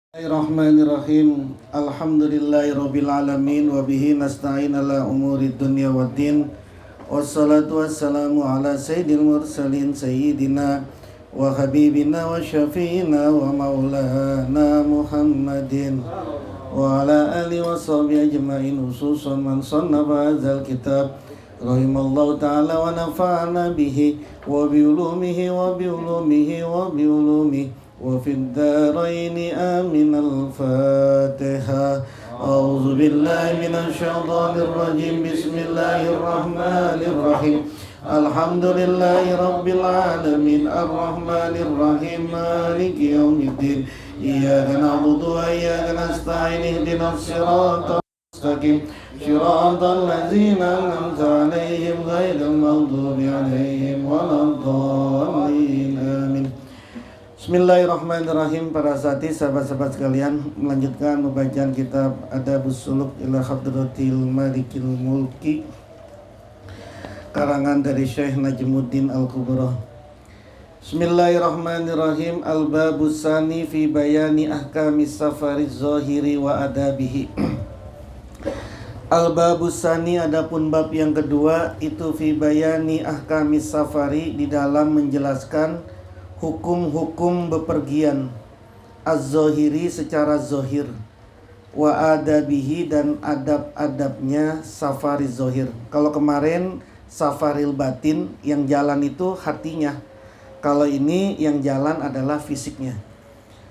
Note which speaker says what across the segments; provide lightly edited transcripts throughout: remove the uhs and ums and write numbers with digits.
Speaker 1: Bismillahirrahmanirrahim. Alhamdulillahirabbil alamin wa bihi nasta'in ala umuri dunya waddin. Wassalatu wassalamu ala sayyidil mursalin sayyidina wa habibina wa syafi'ina wa maulana Muhammadin wa ala alihi wa sahbihi ajma'in, khususan man sannafa hadzal kitab rahimallahu ta'ala wa nafa'ana bihi wa bi ulumihi wa bi ulumihi wa bi ulumihi وفي الدارين آمين. الفاتحة. أعوذ بالله من الشيطان الرجيم. بسم الله الرحمن الرحيم. الحمد لله رب العالمين الرحمن الرحيم مالك يوم الدين إياك نعبد وإياك نستعين اهدنا الصراط المستقيم صراط الذين أنعمت عليهم غير المغضوب عليهم ولا الضالين آمين. Bismillahirrahmanirrahim. Para sati, sahabat-sahabat sekalian, melanjutkan pembacaan kitab Adabus Suluk ila Hadratil Malikil Mulki, karangan dari Syekh Najmuddin Al-Kubra. Bismillahirrahmanirrahim. Al-babus sani fi bayani ahkamis safariz zahiri wa adabihi. Al-babus sani, adapun bab yang kedua itu fi bayani ahkamis safari, di dalam menjelaskan hukum-hukum bepergian, az-zahiri secara zahir, wa adabihi dan adab-adabnya safari zahir. Kalau kemarin safaril batin, yang jalan itu hatinya. Kalau ini yang jalan adalah fisiknya.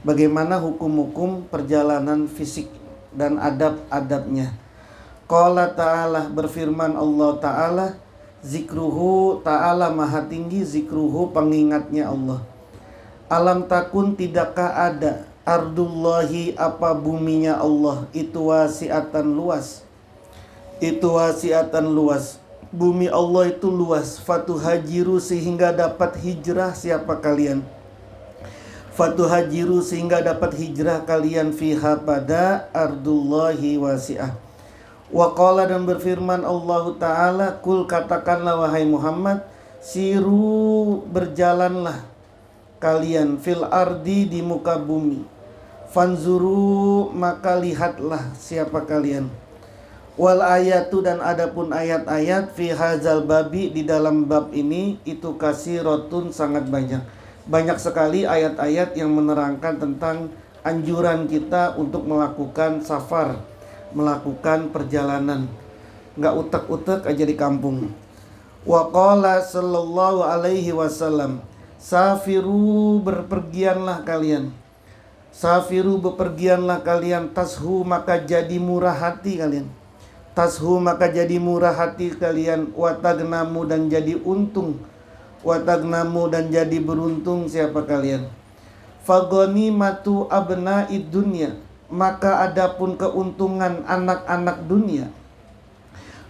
Speaker 1: Bagaimana hukum-hukum perjalanan fisik dan adab-adabnya. Qala ta'ala, berfirman Allah ta'ala, zikruhu, ta'ala maha tinggi, zikruhu pengingatnya Allah. Alam takun, tidakkah ada, ardullahi apa buminya Allah, itu wasiatan luas. Itu wasiatan luas. Bumi Allah itu luas. Fatuhajiru, sehingga dapat hijrah siapa kalian. Fatuhajiru, sehingga dapat hijrah kalian fiha pada ardullahi wasi'ah. Wa qala, dan berfirman Allah Ta'ala, kul katakanlah wahai Muhammad, siru berjalanlah kalian fil ardi di muka bumi, fanzuru maka lihatlah siapa kalian, wal ayatu dan adapun ayat-ayat fi hadzal babi di dalam bab ini itu kasirotun sangat banyak. Banyak sekali ayat-ayat yang menerangkan tentang anjuran kita untuk melakukan safar, melakukan perjalanan, nggak utek-utek aja di kampung. Wa qala sallallahu alaihi wasallam, safiru berpergianlah kalian. Safiru bepergianlah kalian, tashu maka jadi murah hati kalian. Tashu maka jadi murah hati kalian, watagnamu dan jadi untung. Watagnamu dan jadi beruntung siapa kalian. Fagonimatu abna'id dunya, maka adapun keuntungan anak-anak dunia.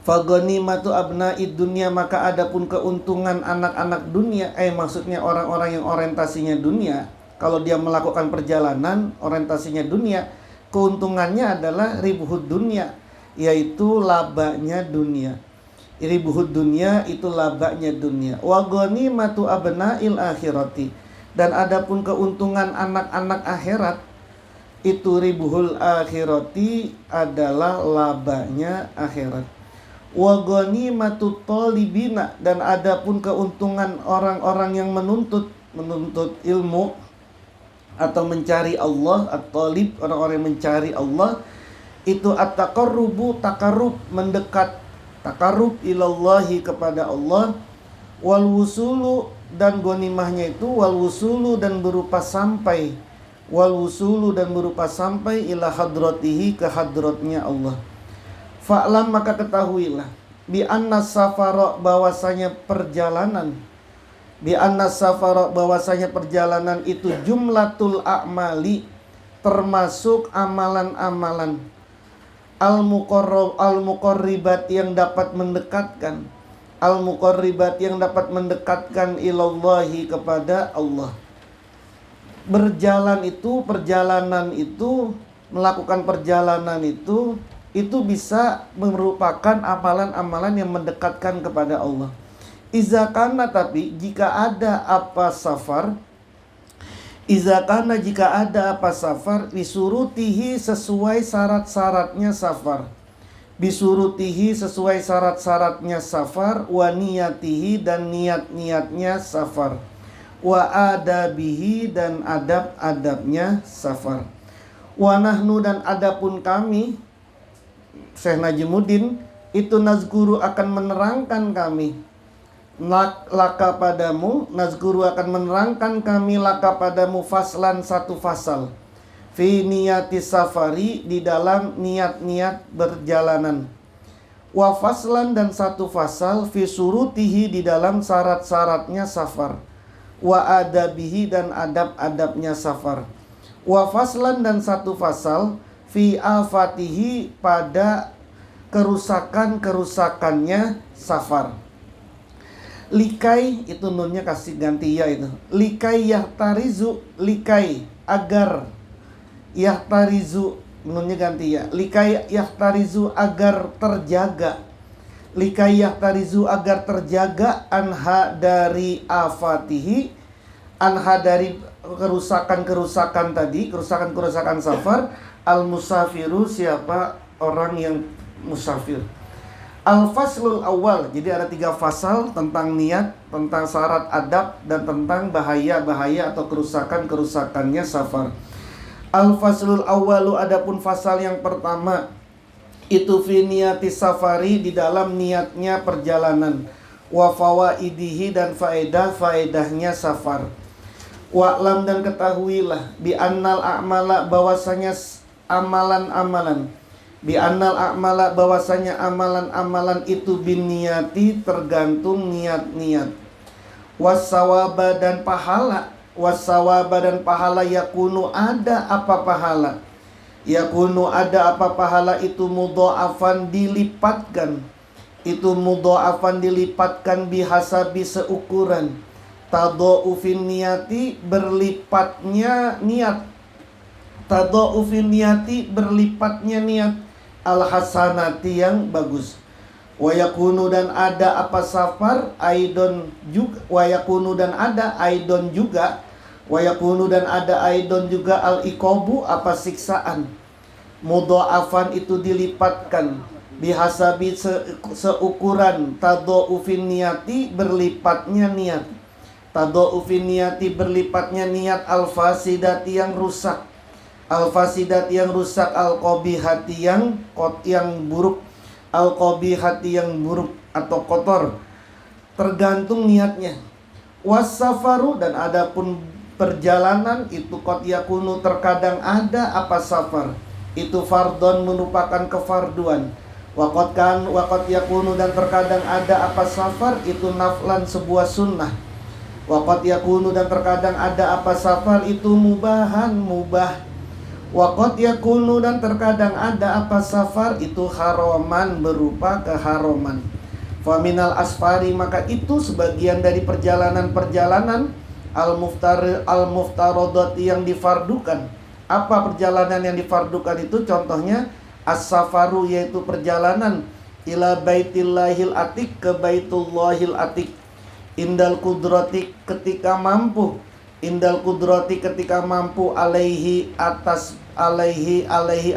Speaker 1: Fagonimatu abna'id dunya, maka adapun keuntungan anak-anak dunia, maksudnya orang-orang yang orientasinya dunia. Kalau dia melakukan perjalanan orientasinya dunia, keuntungannya adalah ribuhud dunya, yaitu labanya dunia. Ribuhud dunya itu labanya dunia. Wa ghanimatu abna'il akhirati, dan adapun keuntungan anak-anak akhirat, itu ribuhul akhirati adalah labanya akhirat. Wa ghanimatu talibina, dan adapun keuntungan orang-orang yang menuntut ilmu atau mencari Allah, at-talib orang-orang yang mencari Allah, itu at-taqarrubu takarrub mendekat, takarrub ilallahi kepada Allah, wal wusulu dan ghanimahnya itu wal wusulu dan berupa sampai, wal wusulu dan berupa sampai ila hadratihi ke hadratnya Allah. Fa'lam maka ketahuilah, bi anna safara bahwasanya perjalanan, bi anna safara bahwasanya perjalanan itu jumlatul a'mali, termasuk amalan-amalan al-muqarribat yang dapat mendekatkan, al-muqarribat yang dapat mendekatkan ilallahi kepada Allah. Berjalan itu, perjalanan itu, melakukan perjalanan itu bisa merupakan amalan-amalan yang mendekatkan kepada Allah. Iza kana, tapi jika ada apa safar, Iza kana jika ada apa safar, bisurutihi sesuai syarat-syaratnya safar. Bisurutihi sesuai syarat-syaratnya safar, wa niyatihi dan niat-niatnya safar, wa adabihi dan adab-adabnya safar. Wa nahnu dan adapun kami, Syekh Najimuddin, itu nazguru akan menerangkan kami laka padamu, nazguru akan menerangkan kami laka padamu faslan satu fasal fi niyati safari di dalam niat-niat berjalanan, wa faslan dan satu fasal fi surutihi di dalam syarat-syaratnya safar, wa adabihi dan adab-adabnya safar, wa faslan dan satu fasal fi afatihi pada kerusakan-kerusakannya safar. Likai itu nunnya kasih ganti ya itu. Likai yahtarizu, likai agar, yahtarizu nunnya ganti ya. Likai yahtarizu agar terjaga. Likai yahtarizu agar terjaga anha dari afatihi, anha dari kerusakan-kerusakan tadi, kerusakan-kerusakan safar, al musafiru siapa orang yang musafir. Al-faslul awal, jadi ada 3 fasal tentang niat, tentang syarat adab, dan tentang bahaya-bahaya atau kerusakan-kerusakannya safar. Al-faslul awalu, adapun fasal yang pertama, itu fi niyati safari, di dalam niatnya perjalanan, wa fawaidihi dan faedah-faedahnya safar. Wa'lam dan ketahuilah, bi annal a'mala bahwasanya amalan-amalan, bi annal a'mala bahwasanya amalan-amalan itu binniyati tergantung niat-niat, wassawaba dan pahala, wassawaba dan pahala yakunu ada apa pahala, yakunu ada apa pahala itu mudha'afan dilipatkan, itu mudha'afan dilipatkan bihasabi seukuran, tadha'ufin niyati berlipatnya niat, tadha'ufin niyati berlipatnya niat, al-hasanati yang bagus. Wa yakunu dan ada apa safar aidon juga, wa yakunu dan ada aidon juga, wa yakunu dan ada aidon juga al-iqabu apa siksaan. Mudha'afan itu dilipatkan bihasabi seukuran, tadha'ufin niyati berlipatnya niat, tadha'ufin niyati berlipatnya niat, al-fasidati yang rusak, al-fasidat yang rusak, al-qabihati yang buruk, al-qabihati yang buruk atau kotor, tergantung niatnya. Was-safaru dan adapun perjalanan itu qad yakunu terkadang ada apa safar, itu fardon merupakan kefarduan. Wa qad yakunu dan terkadang ada apa safar itu naflan sebuah sunnah. Wa qad yakunu dan terkadang ada apa safar itu mubahan mubah. Waqad yakunu dan terkadang ada apa safar itu haraman berupa keharuman. Faminal asfari maka itu sebagian dari perjalanan-perjalanan al-muftarodat yang difardukan. Apa perjalanan yang difardukan itu? Contohnya as-safaru yaitu perjalanan ila baitillahil atik, ke baitullahil atik, indal kudrati ketika mampu, indal kudrati ketika mampu, alaihi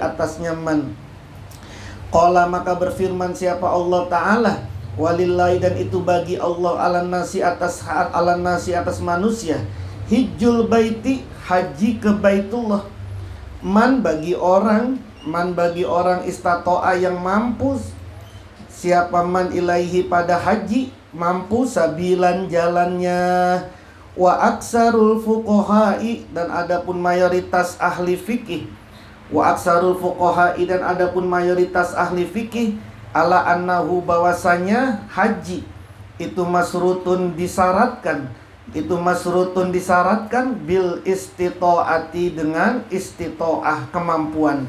Speaker 1: atasnya man. Qala maka berfirman siapa Allah Ta'ala, walillahi dan itu bagi Allah, alan nasi atas manusia, hijjul baiti haji ke baitullah, man bagi orang istato'a yang mampu, siapa man ilaihi pada haji, mampu sabilan jalannya. Wa aksarul fuqaha'i dan adapun mayoritas ahli fikih, wa aksarul fuqaha'i dan adapun mayoritas ahli fikih, ala annahu bahwasanya haji itu masrutun disyaratkan, bil istito'ati dengan istito'ah kemampuan.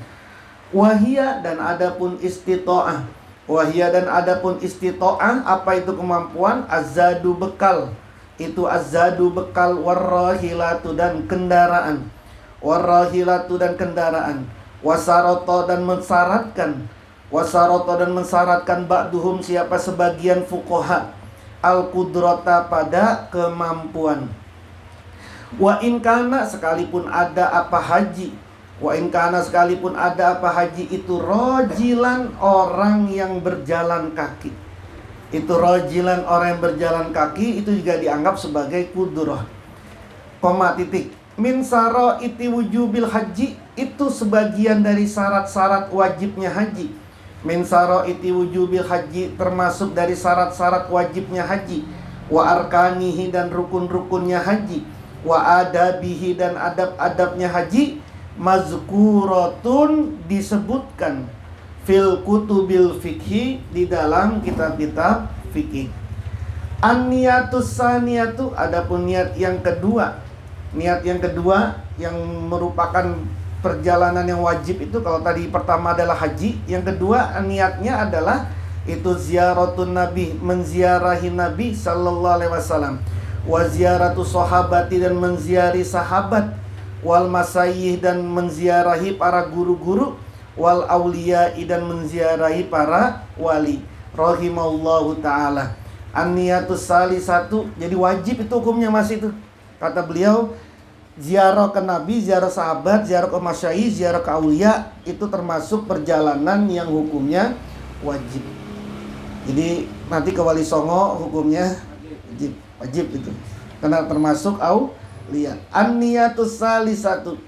Speaker 1: Wahia dan adapun istito'ah, apa itu kemampuan? Azadu bekal, itu azadu bekal, warrahilatu dan kendaraan, wasaroto dan mensyaratkan, ba'duhum siapa sebagian fuqaha, al-qudrata pada kemampuan. Wa in kana, sekalipun ada apa haji, wa in kana, sekalipun ada apa haji itu rojilan, orang yang berjalan kaki. Itu rojilan, orang yang berjalan kaki, itu juga dianggap sebagai kudurah. Koma titik. Min saro iti wujubil haji, itu sebagian dari syarat-syarat wajibnya haji. Min saro iti wujubil haji, termasuk dari syarat-syarat wajibnya haji. Wa arkanihi, dan rukun-rukunnya haji. Wa adabihi, dan adab-adabnya haji. Mazkuratun, disebutkan fil kutubil fikhi, di dalam kitab-kitab fikih. An-niyatus saniyatu, adapun niat yang kedua. Niat yang kedua yang merupakan perjalanan yang wajib itu, kalau tadi pertama adalah haji, yang kedua niatnya adalah itu ziaratun nabi, menziarahi Nabi sallallahu alaihi wasallam, wa ziaratu sahabati, dan menziarahi sahabat, wal masayyih, dan menziarahi para guru-guru, wal auliyai, dan menziarahi para wali rahimallahu taala. An-niyatus salisatu, jadi wajib itu hukumnya masih itu. Kata beliau, ziarah ke Nabi, ziarah sahabat, ziarah ke masyayikh, ziarah ke aulia, itu termasuk perjalanan yang hukumnya wajib. Jadi nanti ke Wali Songo hukumnya wajib itu, karena termasuk aulia. An-niyatus salisatu,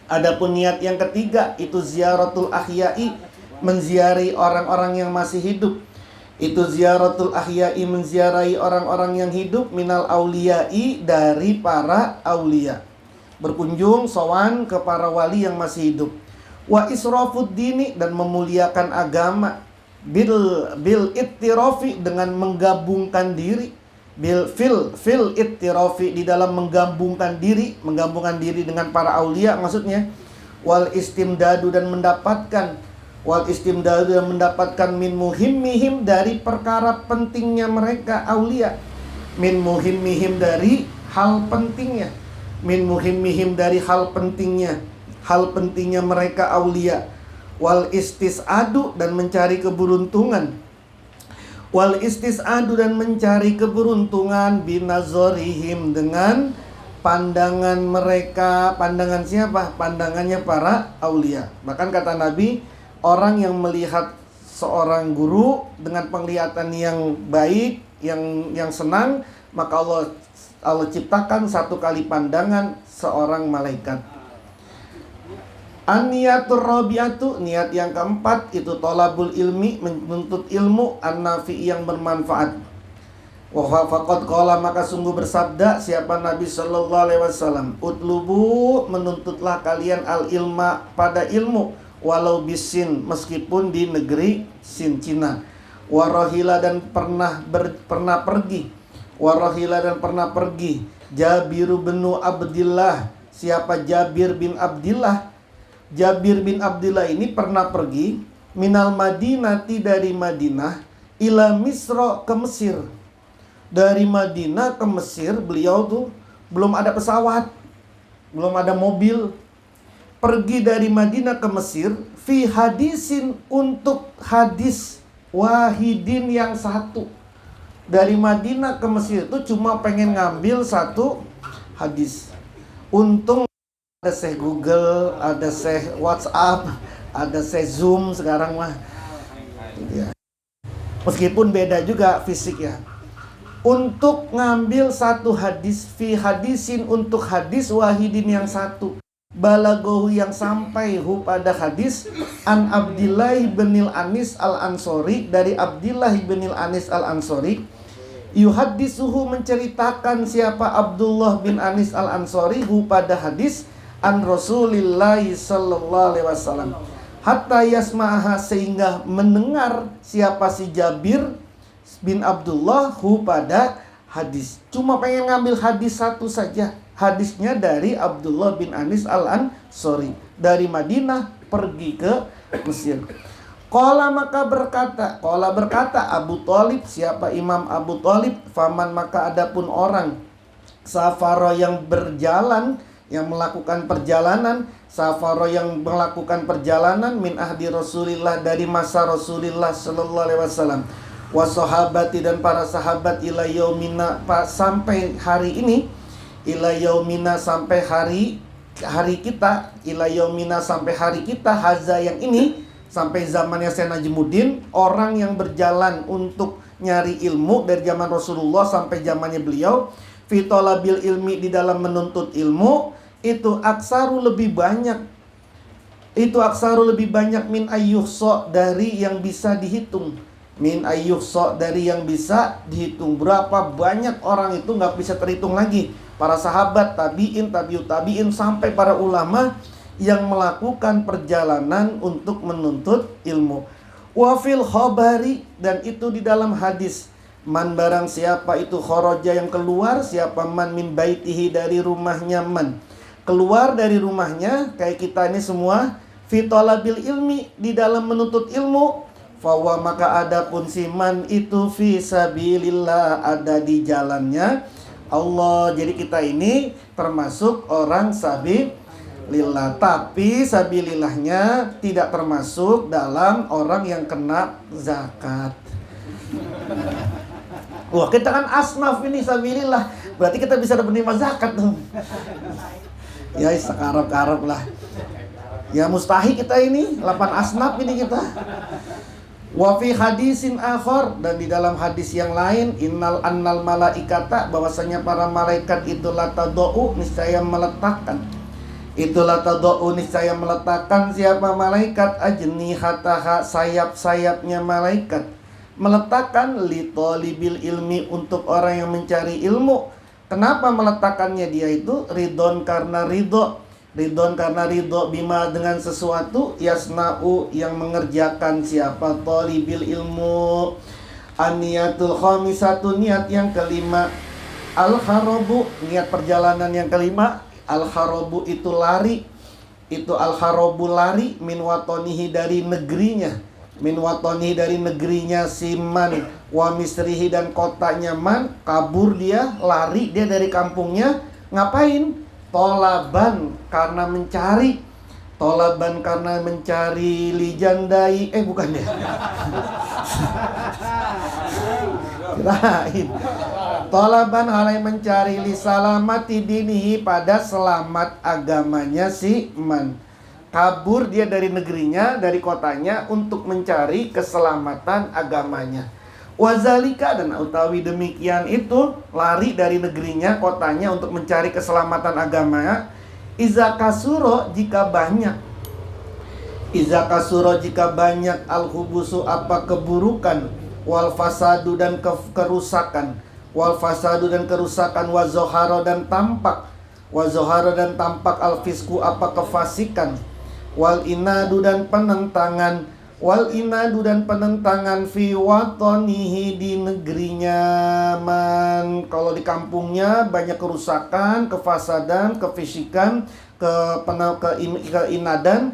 Speaker 1: adapun niat yang ketiga itu ziaratul ahyai, menziarahi orang-orang yang masih hidup. Itu ziaratul ahyai, menziarahi orang-orang yang hidup, minal auliyai, dari para aulia, berkunjung sowan ke para wali yang masih hidup. Wa israfud dini, dan memuliakan agama, bil ittirafi, dengan menggabungkan diri, fil ittirafi, di dalam menggabungkan diri dengan para aulia maksudnya. Wal istimdadu, dan mendapatkan, wal istimdadu, dan mendapatkan min muhimmihim, dari perkara pentingnya mereka aulia. Min muhimmihim, dari hal pentingnya. Min muhimmihim, dari hal pentingnya mereka aulia. Wal istis'adu, dan mencari keberuntungan. Wal istis'adu, dan mencari keberuntungan, binazorihim, dengan pandangan mereka. Pandangan siapa? Pandangannya para aulia. Bahkan kata Nabi, orang yang melihat seorang guru dengan penglihatan yang baik, yang senang, maka Allah ciptakan satu kali pandangan seorang malaikat. An-niyatur rabi'atu, niat yang keempat itu tolabul ilmi, menuntut ilmu, an-nafi, yang bermanfaat. Wa faqad qala, maka sungguh bersabda siapa Nabi sallallahu alaihi wasallam, utlubu, menuntutlah kalian al-ilma, pada ilmu, walau bisin, meskipun di negeri Sin, Cina. Warahila, dan pernah pergi. Warahila, dan pernah pergi. Jabir bin Abdillah, siapa Jabir bin Abdillah? Jabir bin Abdillah ini pernah pergi minal Madinati, dari Madinah, ila Misra, ke Mesir. Dari Madinah ke Mesir, beliau tuh belum ada pesawat, belum ada mobil. Pergi dari Madinah ke Mesir, fi hadisin, untuk hadis wahidin, yang satu. Dari Madinah ke Mesir itu cuma pengen ngambil satu hadis. Untung ada Syekh Google, ada Syekh WhatsApp, ada Syekh Zoom sekarang mah. Ya. Meskipun beda juga fisik ya. Untuk ngambil satu hadis, fi hadisin, untuk hadis wahidin, yang satu. Balagohu, yang sampai pada hadis, an Abdillah bin Anis al-Ansori, dari Abdillah bin Anis al-Ansori, yuhaddisuhu, menceritakan siapa Abdullah bin Anis al-Ansori, pada hadis, an Rasulillahi sallallahu alaihi wasallam, hatta yasma'aha, sehingga mendengar siapa si Jabir bin Abdullah pada hadis. Cuma pengen ngambil hadis satu saja. Hadisnya dari Abdullah bin Anis al-Ansori, dari Madinah pergi ke Mesir. Qala berkata Abu Thalib, siapa Imam Abu Thalib, faman, maka adapun orang, safaro, yang berjalan, yang melakukan perjalanan, safaro, yang melakukan perjalanan, min ahdi Rasulillah, dari masa Rasulillah sallallahu alaihi wasallam, wa sahabati, dan para sahabat, ila yaumina, sampai hari ini, ila yaumina sampai hari kita, ila yaumina sampai hari kita, haza yang ini, sampai zamannya Syekh Najmuddin, orang yang berjalan untuk nyari ilmu dari zaman Rasulullah sampai zamannya beliau, fi talabil ilmi, di dalam menuntut ilmu, itu aksaru lebih banyak, min ayyuhso, dari yang bisa dihitung. Min ayyuhso, dari yang bisa dihitung. Berapa banyak orang itu nggak bisa terhitung lagi. Para sahabat, tabi'in, tabi'ut tabi'in, sampai para ulama yang melakukan perjalanan untuk menuntut ilmu. Wafil khobari, dan itu di dalam hadis, man, barang siapa itu khoroja, yang keluar, siapa man min baitihi, dari rumahnya, man keluar dari rumahnya, kayak kita ini semua, fi talabil ilmi, di dalam menuntut ilmu, fawa, maka adapun si man itu fi sabilillah, ada di jalannya Allah. Jadi kita ini termasuk orang sabilillah, tapi sabilillahnya tidak termasuk dalam orang yang kena zakat. Wah, kita kan asnaf ini sabilillah, berarti kita bisa menerima zakat dong. Ya sekarang lah. Ya mustahil kita ini 8 asnaf ini kita. Wa fi hadisin akhar, dan di dalam hadis yang lain, annal malaikata, bahwasanya para malaikat itu latadau, niscaya meletakkan. Itu latadau, niscaya meletakkan, siapa malaikat, ajnihataha, sayap-sayapnya malaikat. Meletakkan li talibil ilmi, untuk orang yang mencari ilmu. Kenapa meletakkannya dia itu? Ridon, karena ridho. Ridon, karena ridho, bima, dengan sesuatu, yasna'u, yang mengerjakan, siapa talibil ilmu. Aniyatul khamisatu, niat yang kelima, al-harabu, niat perjalanan yang kelima. Al-harabu itu lari, itu al-harabu lari, min watonihi, dari negerinya, min watonihi, dari negerinya si man, wa misrihi, dan kotanya man, kabur dia, lari dia dari kampungnya. Ngapain? Tolaban, karena mencari. Tolaban, karena mencari, lijandai, bukan ya. Kirain. Tolaban, halai mencari, li salamati dinihi, pada selamat agamanya si man. Kabur dia dari negerinya, dari kotanya, untuk mencari keselamatan agamanya. Wazalika, dan utawi demikian itu, lari dari negerinya, kotanya, untuk mencari keselamatan agama. Iza kasuro, jika banyak. Iza kasuro, jika banyak. Al-hubusu, apa keburukan. Wal fasadu, dan kerusakan. Wal fasadu, dan kerusakan. Wazoharo, dan tampak. Wazoharo, dan tampak. Al-fisku, apa kefasikan. Wal inadu, dan penentangan. Wal inadu, dan penentangan, fi watonihi, di negerinya man. Kalau di kampungnya banyak kerusakan, kefasadan, kefisikan, keinadan,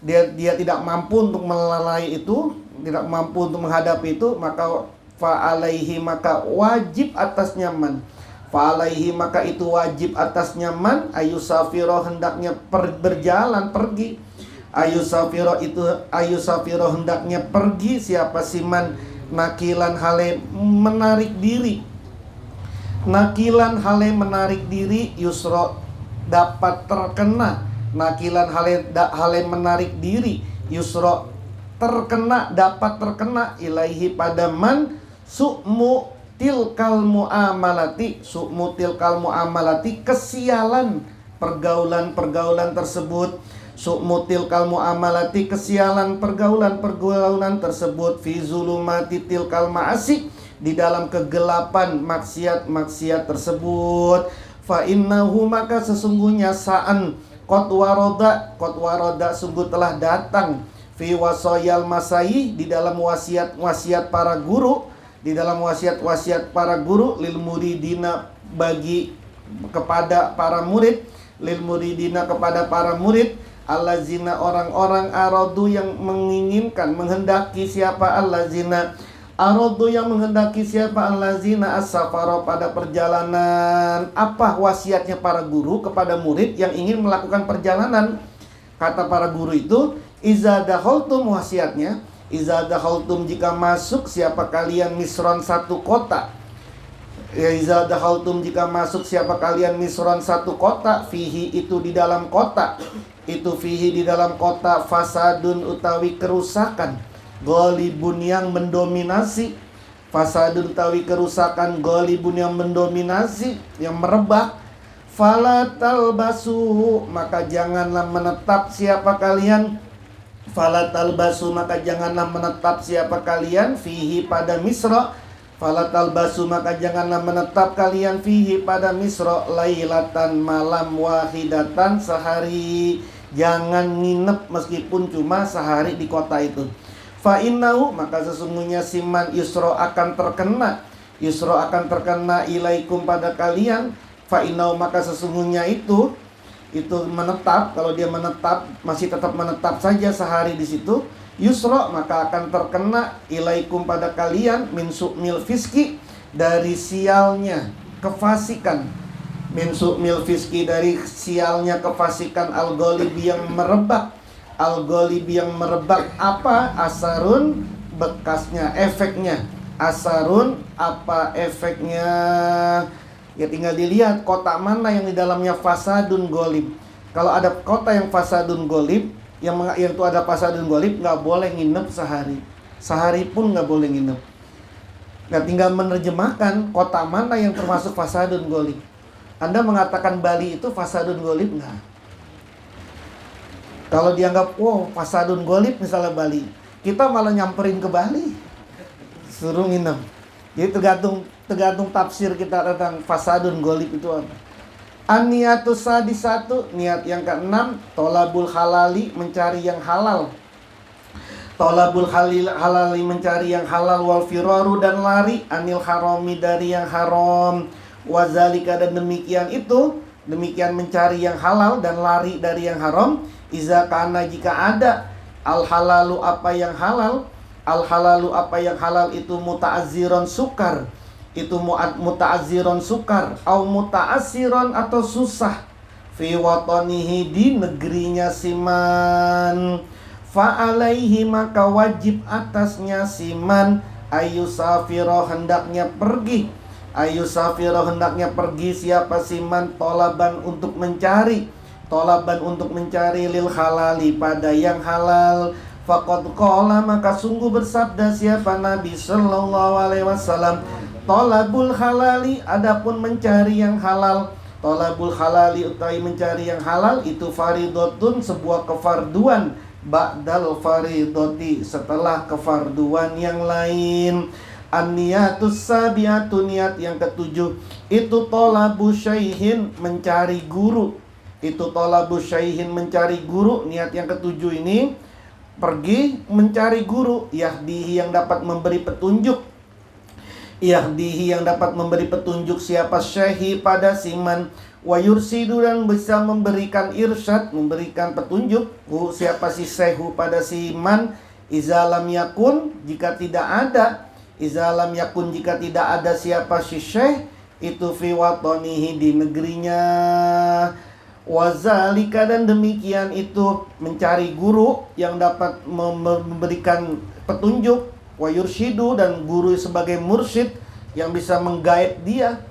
Speaker 1: dia tidak mampu untuk melalai itu, tidak mampu untuk menghadapi itu, maka fa'alaihi, maka wajib atasnya man. Fa'alaihi, maka itu wajib atasnya man, ayusafiro, hendaknya berjalan, pergi. Ayusafiro, itu ayusafiro, hendaknya pergi, siapa siman, nakilan, hale menarik diri. Nakilan, hale menarik diri, yusro, dapat terkena. Nakilan, hale menarik diri, yusro, terkena, dapat terkena, ilaihi, pada man, su'mu tilkal mu'amalati. Su'mu tilkal mu'amalati, kesialan pergaulan tersebut. Su'mutil kal mu'amalati, kesialan pergaulan tersebut. Fi zulumati tilkal ma'asik, di dalam kegelapan maksiat tersebut. Fa innahu, maka sesungguhnya sa'an qad waroda, sungguh telah datang. Fi wasoyal masai, di dalam wasiat para guru. Di dalam wasiat para guru. Lil muridina, kepada para murid. Lil muridina, kepada para murid. Allazina, orang-orang, aradu, yang menginginkan, menghendaki, siapa allazina, aradu, yang menghendaki, siapa allazina, as-safaro, pada perjalanan. Apa wasiatnya para guru kepada murid yang ingin melakukan perjalanan? Kata para guru itu, iza dakhaltum, wasiatnya, iza dakhaltum, jika masuk siapa kalian, misron, satu kota. Ya iza dakhaltum, jika masuk siapa kalian misron satu kota, fihi itu di dalam kota, itu fihi di dalam kota, fasadun utawi kerusakan, golibun yang mendominasi, fasadun utawi kerusakan, golibun yang mendominasi, yang merebak, falatal basu, maka janganlah menetap siapa kalian, falatal basu, maka janganlah menetap siapa kalian, fihi pada misra, falatal basu, maka janganlah menetap kalian fihi pada misra, lailatan, malam, wahidatan, sehari. Jangan nginep meskipun cuma sehari di kota itu. Fa innahu, maka sesungguhnya siman yusro akan terkena, yusro akan terkena ilaikum pada kalian. Fa innahu, maka sesungguhnya itu menetap. Kalau dia menetap, masih tetap menetap saja sehari di situ, yusro, maka akan terkena ilaikum pada kalian min su'mil fiski, dari sialnya kefasikan, min su'mil fiski, dari sialnya kefasikan, al-ghalibi yang merebak, al-ghalibi yang merebak. Apa? Asarun, bekasnya, efeknya. Asarun, apa efeknya? Ya tinggal dilihat kota mana yang di dalamnya fasadun ghalib. Kalau ada kota yang fasadun ghalib, yang itu ada fasadun ghalib, nggak boleh nginep sehari. Sehari pun nggak boleh nginep. Nah, tinggal menerjemahkan kota mana yang termasuk fasadun ghalib. Anda mengatakan Bali itu fasadun ghalib nggak? Kalau dianggap, wow, fasadun ghalib misalnya Bali, kita malah nyamperin ke Bali, suruh nginep. Jadi tergantung tafsir kita tentang fasadun ghalib itu apa. An-niyatus sadisatu, niat yang keenam, tolabul halali, mencari yang halal. Tolabul halali, mencari yang halal, wal firaru, dan lari, anil harami, dari yang haram. Wazalika, dan demikian itu, demikian mencari yang halal dan lari dari yang haram, iza kana, jika ada, al halalu, apa yang halal, al halalu, apa yang halal itu muta'azziron sukar, itu muta'azziron sukar, au muta'assiron, atau susah, fi watanihi, di negerinya siman, fa'alaihi, maka wajib atasnya siman, ayusafiro, hendaknya pergi, ayusafiro, hendaknya pergi siapa siman, tolaban, untuk mencari, tolaban, untuk mencari, lil halali, pada yang halal. Faqad qala, maka sungguh bersabda siapa Nabi sallallahu alaihi wasallam, tolabul halali, adapun mencari yang halal, tolabul halali, utawi mencari yang halal, itu faridotun, sebuah kefarduan, ba'dal faridoti, setelah kefarduan yang lain. An-niyatus sabiatu, niat yang ketujuh, itu tolabu syaihin, mencari guru, itu tolabu syaihin, mencari guru. Niat yang ketujuh ini pergi mencari guru, yahdihi, yang dapat memberi petunjuk, yahdihi, yang dapat memberi petunjuk siapa syaihi pada siman, wa yursidu, dan bisa memberikan irsyad, memberikan petunjuk, siapa si syaihu pada siman, izalam yakun, jika tidak ada, izalam yakun, jika tidak ada siapa si syaih itu, fi watanihi, di negerinya. Wazalika, dan demikian itu mencari guru yang dapat memberikan petunjuk, wa yurshidu, dan guru sebagai mursyid yang bisa mengguide dia.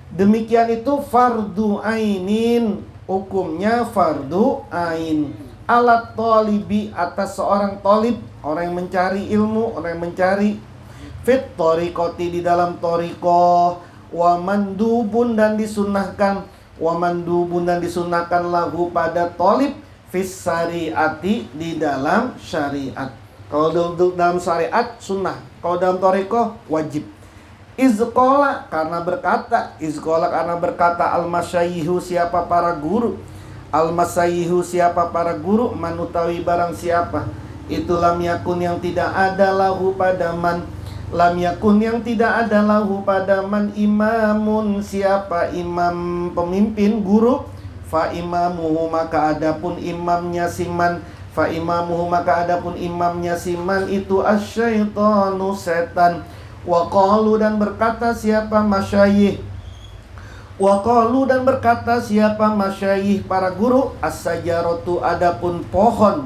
Speaker 1: Demikian itu fardu ainin, hukumnya fardu ain, alat tolibi, atas seorang tolib, orang yang mencari ilmu, orang yang mencari, fit tariqati, di dalam tariqah, wa mandubun, dan disunahkan, wa mandubun, dan disunahkan lahu pada tolib, fis syariati, di dalam syariat. Kalau dalam syariat sunnah, kalau dalam tariqah wajib. Izqala, karena berkata, izqala, karena berkata, al-masyayihu, siapa para guru, al-masyayihu, siapa para guru, man, utawi barang siapa, itu lam yakun, yang tidak ada lahu pada man, lam yakun, yang tidak ada lahu pada man, imamun, siapa imam, pemimpin, guru, fa imamuhu, maka adapun imamnya siman, fa imamuhu, maka adapun imamnya siman itu asyaitonu, setan. Wa qalu, dan berkata siapa masyayikh, wa qalu, dan berkata siapa masyayikh, para guru, as-sajaratu, adapun pohon,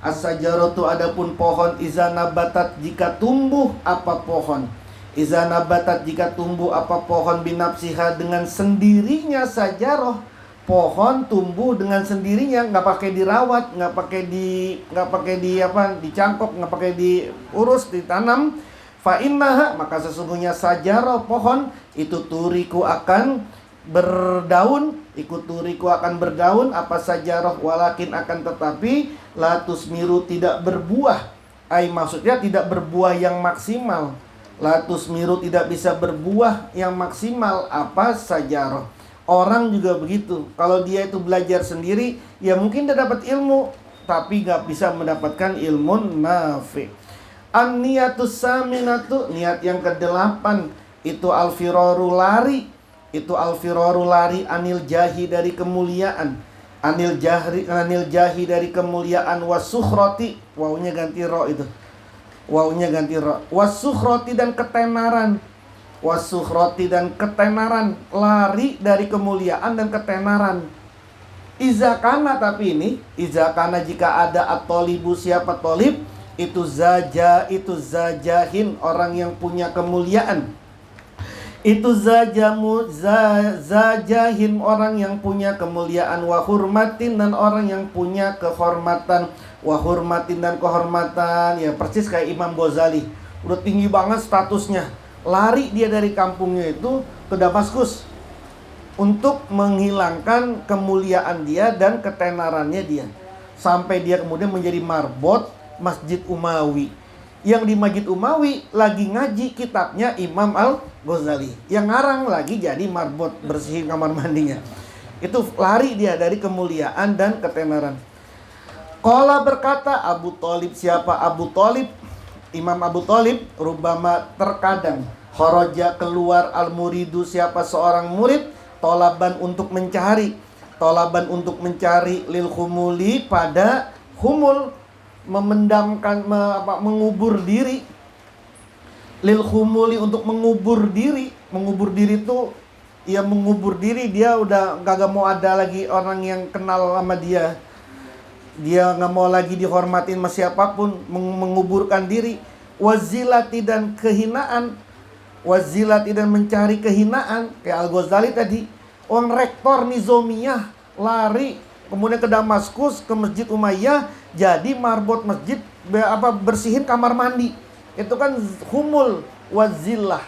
Speaker 1: as-sajaratu, adapun pohon, iza nabatat, jika tumbuh apa pohon, Iza nabatat, jika tumbuh apa pohon binafsiha dengan sendirinya sajaroh, pohon tumbuh dengan sendirinya, nggak pakai dirawat, nggak pakai dicangkok, nggak pakai diurus, ditanam. Fa innaha, maka sesungguhnya sajaroh pohon itu turiku akan berdaun, apa sajaroh, walakin akan tetapi la tusmiru, tidak berbuah. Maksudnya tidak berbuah yang maksimal. Latus miru, tidak bisa berbuah yang maksimal apa sajaroh. Orang juga begitu. Kalau dia itu belajar sendiri, ya mungkin dia dapat ilmu, tapi gak bisa mendapatkan ilmu nafi. An-niyatus saminatu, niat yang ke-8 itu al-firaru, lari. Itu al-firaru, lari anil jahi, dari kemuliaan. Anil jahi, dari kemuliaan. Wasukhroti, wawunya ganti ro itu. Wawunya ganti ro. Wasukhroti, dan ketenaran. Wasukhroti, dan ketenaran. Lari dari kemuliaan dan ketenaran. Izakana, tapi ini izakana jika ada at-tolibu, siapa tolib, itu zajahin, orang yang punya kemuliaan. Itu zajahin, orang yang punya kemuliaan. Wahurmatin, dan orang yang punya kehormatan. Wahurmatin, dan kehormatan. Ya persis kayak Imam Ghazali, udah tinggi banget statusnya. Lari dia dari kampungnya itu ke Damaskus untuk menghilangkan kemuliaan dia dan ketenarannya dia, sampai dia kemudian menjadi marbot Masjid Umawi. Yang di Masjid Umawi lagi ngaji kitabnya Imam Al-Ghazali, yang ngarang lagi jadi marbot, bersihin kamar mandinya. Itu lari dia dari kemuliaan dan ketenaran. Qala, berkata Abu Thalib, siapa Abu Thalib? Imam Abu Thalib, rubama, terkadang, kharaja, keluar, al-muridu, siapa seorang murid, tolaban, untuk mencari, lil khumuli, pada khumul, memendamkan, mengubur diri. Lil khumuli, untuk mengubur diri. Mengubur diri itu, ya mengubur diri, dia udah gak mau ada lagi orang yang kenal sama dia. Dia gak mau lagi dihormatin sama siapapun, menguburkan diri. Wazilati, dan kehinaan. Wazilati, dan mencari kehinaan. Kayak Al-Ghazali tadi, orang rektor Nizamiyah lari kemudian ke Damaskus, ke Masjid Umayyah, jadi marbot masjid, bersihin kamar mandi. Itu kan humul wazillah.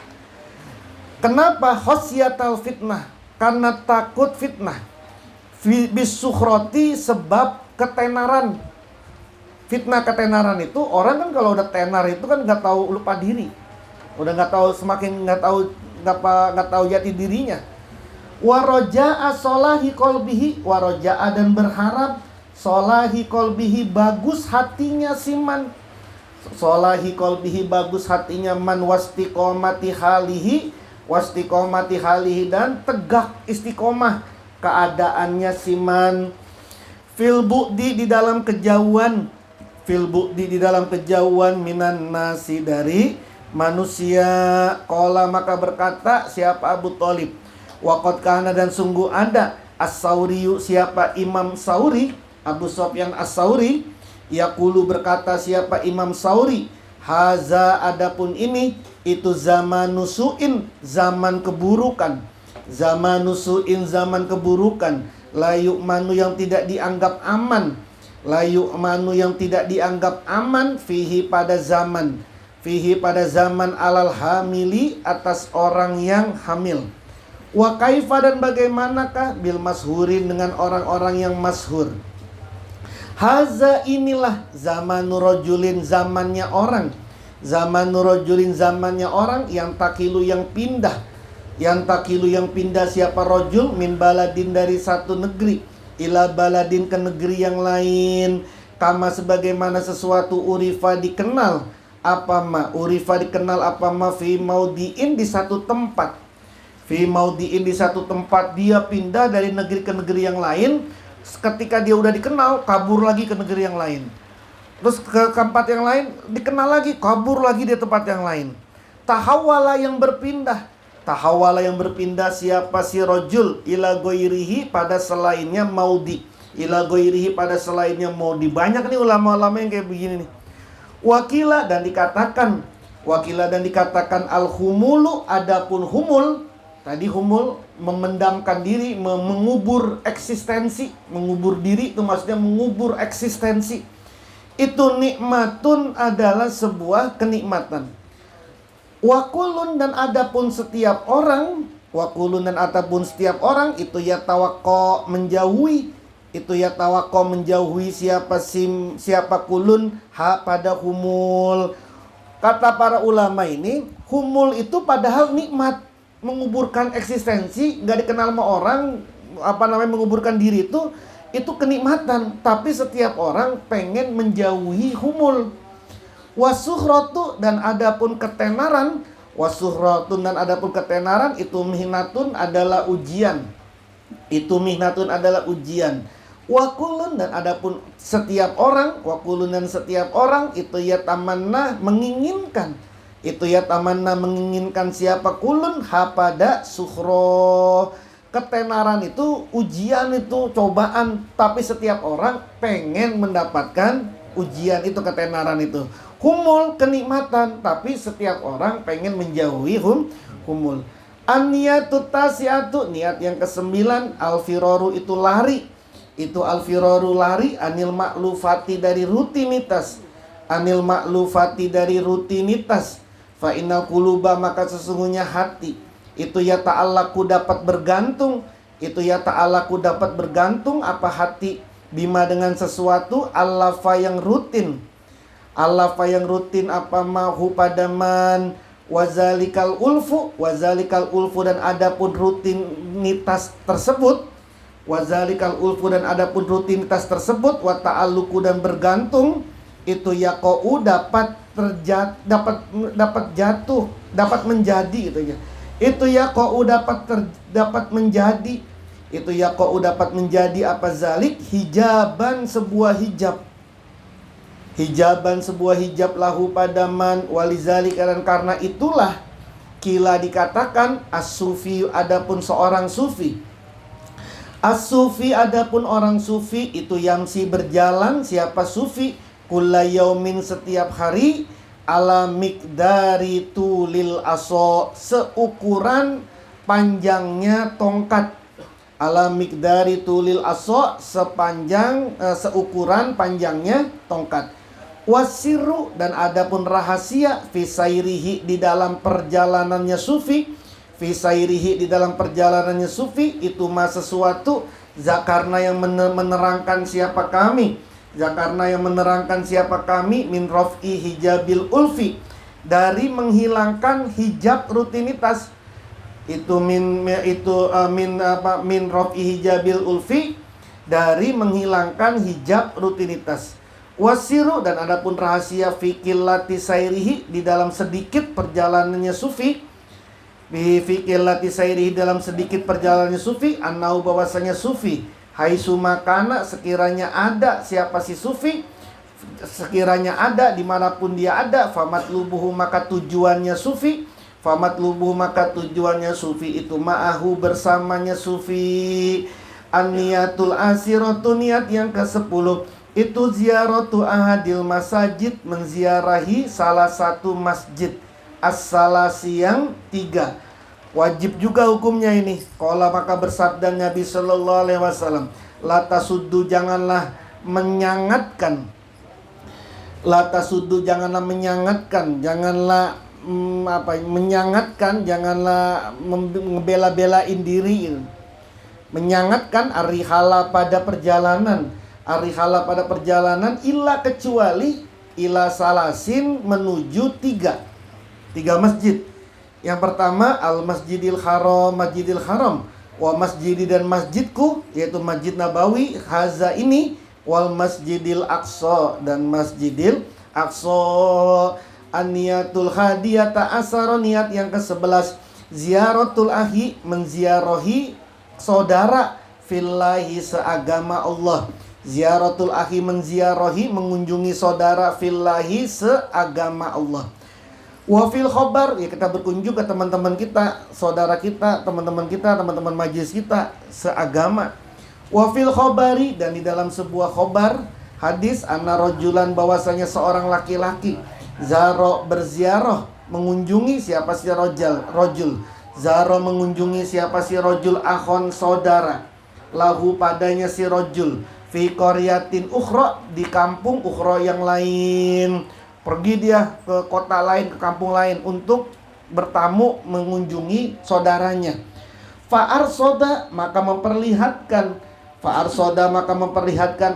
Speaker 1: Kenapa? Khosyatal fitnah, karena takut fitnah. Bisukhroti, sebab ketenaran. Fitnah ketenaran itu, orang kan kalau udah tenar itu kan nggak tahu, lupa diri, udah nggak tahu, semakin nggak tahu jati dirinya. Waroja'a solahi kolbihi, waroja'a, dan berharap, solahi kolbihi, bagus hatinya siman. Solahi kolbihi, bagus hatinya man, wastiqomati halihi, dan tegak istiqomah keadaannya siman. Fil bu'di, di dalam kejauhan. Fil bu'di, di dalam kejauhan, minan nasi, dari manusia. Qala, maka berkata siapa Abu Thalib, waqad kana, dan sungguh ada, as-Sauriyu, siapa Imam Sauri, Abu Sufyan as-Sauri, yaqulu, berkata siapa Imam Sauri, haza, adapun ini, itu zamanusuin, zaman keburukan. Zamanusuin, zaman keburukan. Layu manu, yang tidak dianggap aman. Layu manu, yang tidak dianggap aman. Fihi, pada zaman. Fihi, pada zaman, alal hamili, atas orang yang hamil. Wa kaifa, dan bagaimanakah, bil mashurin, dengan orang-orang yang masyhur. Haza, inilah, zamanu rajulin, zamannya orang. Zamanu rajulin, zamannya orang, yang takilu, yang pindah. Yang takilu, yang pindah, siapa rajul, min baladin, dari satu negeri, ila baladin, ke negeri yang lain. Kama, sebagaimana sesuatu, urifa, dikenal, apa ma, urifa, dikenal apa ma, fi maudiin, di satu tempat. Fi maudiin, di satu tempat. Dia pindah dari negeri ke negeri yang lain. Ketika dia udah dikenal, kabur lagi ke negeri yang lain. Terus ke tempat yang lain, dikenal lagi, kabur lagi di tempat yang lain. Tahawala, yang berpindah. Tahawala, yang berpindah, siapa si rojul, ila goirihi, pada selainnya maudi. Ila goirihi, pada selainnya maudi. Banyak nih ulama-ulama yang kayak begini nih. Wakila, dan dikatakan, Wakila dan dikatakan al-humulu, adapun humul, tadi humul memendamkan diri, mengubur eksistensi. Mengubur diri itu maksudnya mengubur eksistensi. Itu nikmatun adalah sebuah kenikmatan. Wakulun dan adapun setiap orang, wakulun dan adapun setiap orang itu ya tawakko menjauhi, itu ya tawakko menjauhi siapa kulun ha pada humul. Kata para ulama ini, humul itu padahal nikmat, menguburkan eksistensi, nggak dikenal sama orang, menguburkan diri itu kenikmatan. Tapi setiap orang pengen menjauhi humul. Wasuhrotu dan adapun ketenaran, wasuhrotun dan adapun ketenaran itu mihnatun adalah ujian. Itu mihnatun adalah ujian. Wakulun dan adapun setiap orang, wakulun dan setiap orang itu ya tamanna menginginkan. Itu ya tamanna menginginkan siapa kulun ha pada suhro. Ketenaran itu ujian, itu cobaan, tapi setiap orang pengen mendapatkan ujian itu, ketenaran itu. Humul kenikmatan, tapi setiap orang pengen menjauhi humul. An-niyatu tasiatu, niat yang ke-9, al-firaru itu lari. Itu al-firaru lari anil ma'lufati dari rutinitas. Anil ma'lufati dari rutinitas. Fa innal quluba maka sesungguhnya hati itu ya ta'allaku dapat bergantung. Itu ya ta'allaku dapat bergantung apa hati bima dengan sesuatu allafa yang rutin. Allafa yang rutin apa mahu padaman wazalikal ulfu dan adapun rutinitas tersebut. Wazalikal ulfu dan adapun rutinitas tersebut wa ta'alluqu dan bergantung itu yaqau dapat jatuh, dapat menjadi itu ya. Itu yaqau dapat menjadi. Itu yaqau dapat menjadi apa zalik hijaban sebuah hijab. Hijaban sebuah hijab lahu padaman walizalik, dan karena itulah kila dikatakan as-sufi adapun seorang sufi. As-sufi adapun orang sufi itu yamsi berjalan siapa sufi kulla yaumin setiap hari ala miqdari tulil aso seukuran panjangnya tongkat. Ala miqdari tulil aso seukuran panjangnya tongkat. Wasiru dan adapun rahasia fisairihi di dalam perjalanannya sufi. Fisairihi di dalam perjalanannya sufi itu sesuatu zakarna yang menerangkan siapa kami. Zakarna yang menerangkan siapa kami min raf'i hijabil ulfi, dari menghilangkan hijab rutinitas. Itu min raf'i hijabil ulfi, dari menghilangkan hijab rutinitas. Wasiru dan adapun rahasia fikillati sairihi di dalam sedikit perjalanannya sufi. Fikillati sairihi dalam sedikit perjalanannya sufi, annau bahwasanya sufi haitsu makana sekiranya ada siapa si sufi, sekiranya ada dimanapun dia ada, famatlubuhu maka tujuannya sufi, famatlubuhu maka tujuannya sufi itu ma'ahu bersamanya sufi. An-niyatul asiratu niat yang ke-10 itu ziaratu ahadil masajid menziarahi salah satu masjid as-salasi yang 3. Wajib juga hukumnya ini. Qala maka bersabda Nabi sallallahu alaihi wasallam, la tasuddu janganlah menyangatkan. La tasuddu janganlah menyangatkan, janganlah menyangatkan, janganlah membela-belain diri. Menyangatkan arihala pada perjalanan. Arihala pada perjalanan illa kecuali ila salasin menuju 3 masjid. Yang pertama al-masjidil haram, masjidil haram, wa masjidi dan masjidku yaitu Masjid Nabawi haza ini, wal masjidil aqsa dan masjidil aqsa. An-niyatul hadiyata asara niat yang ke-11 ziaratul ahi menziarahi saudara fillahi seagama Allah. Ziaratul ahi menziarahi mengunjungi saudara fillahi seagama Allah. Wafil khobar ya kita berkunjung ke teman-teman kita, saudara kita, teman-teman kita, teman-teman majlis kita seagama. Wafil khobari dan di dalam sebuah khobar hadis anna rojulan bahwasanya seorang laki-laki zaro berziarah mengunjungi siapa si rojul. Zaro mengunjungi siapa si rojul akhon saudara. Lahu padanya si rojul. Fi qaryatin ukhra, di kampung ukhra yang lain. Pergi dia ke kota lain, ke kampung lain untuk bertamu mengunjungi saudaranya. Fa'arsoda maka memperlihatkan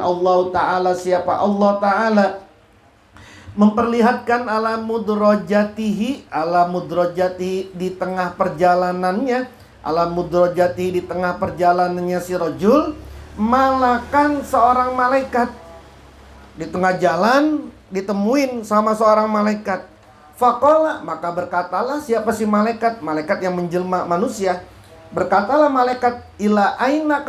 Speaker 1: Allah Ta'ala, siapa Allah Ta'ala memperlihatkan ala mudrajatihi di tengah perjalanannya, di tengah perjalanannya si rajul, malakan seorang malaikat. Di tengah jalan ditemuin sama seorang malaikat. Faqala maka berkatalah siapa si malaikat yang menjelma manusia. Berkatalah malaikat, ila aina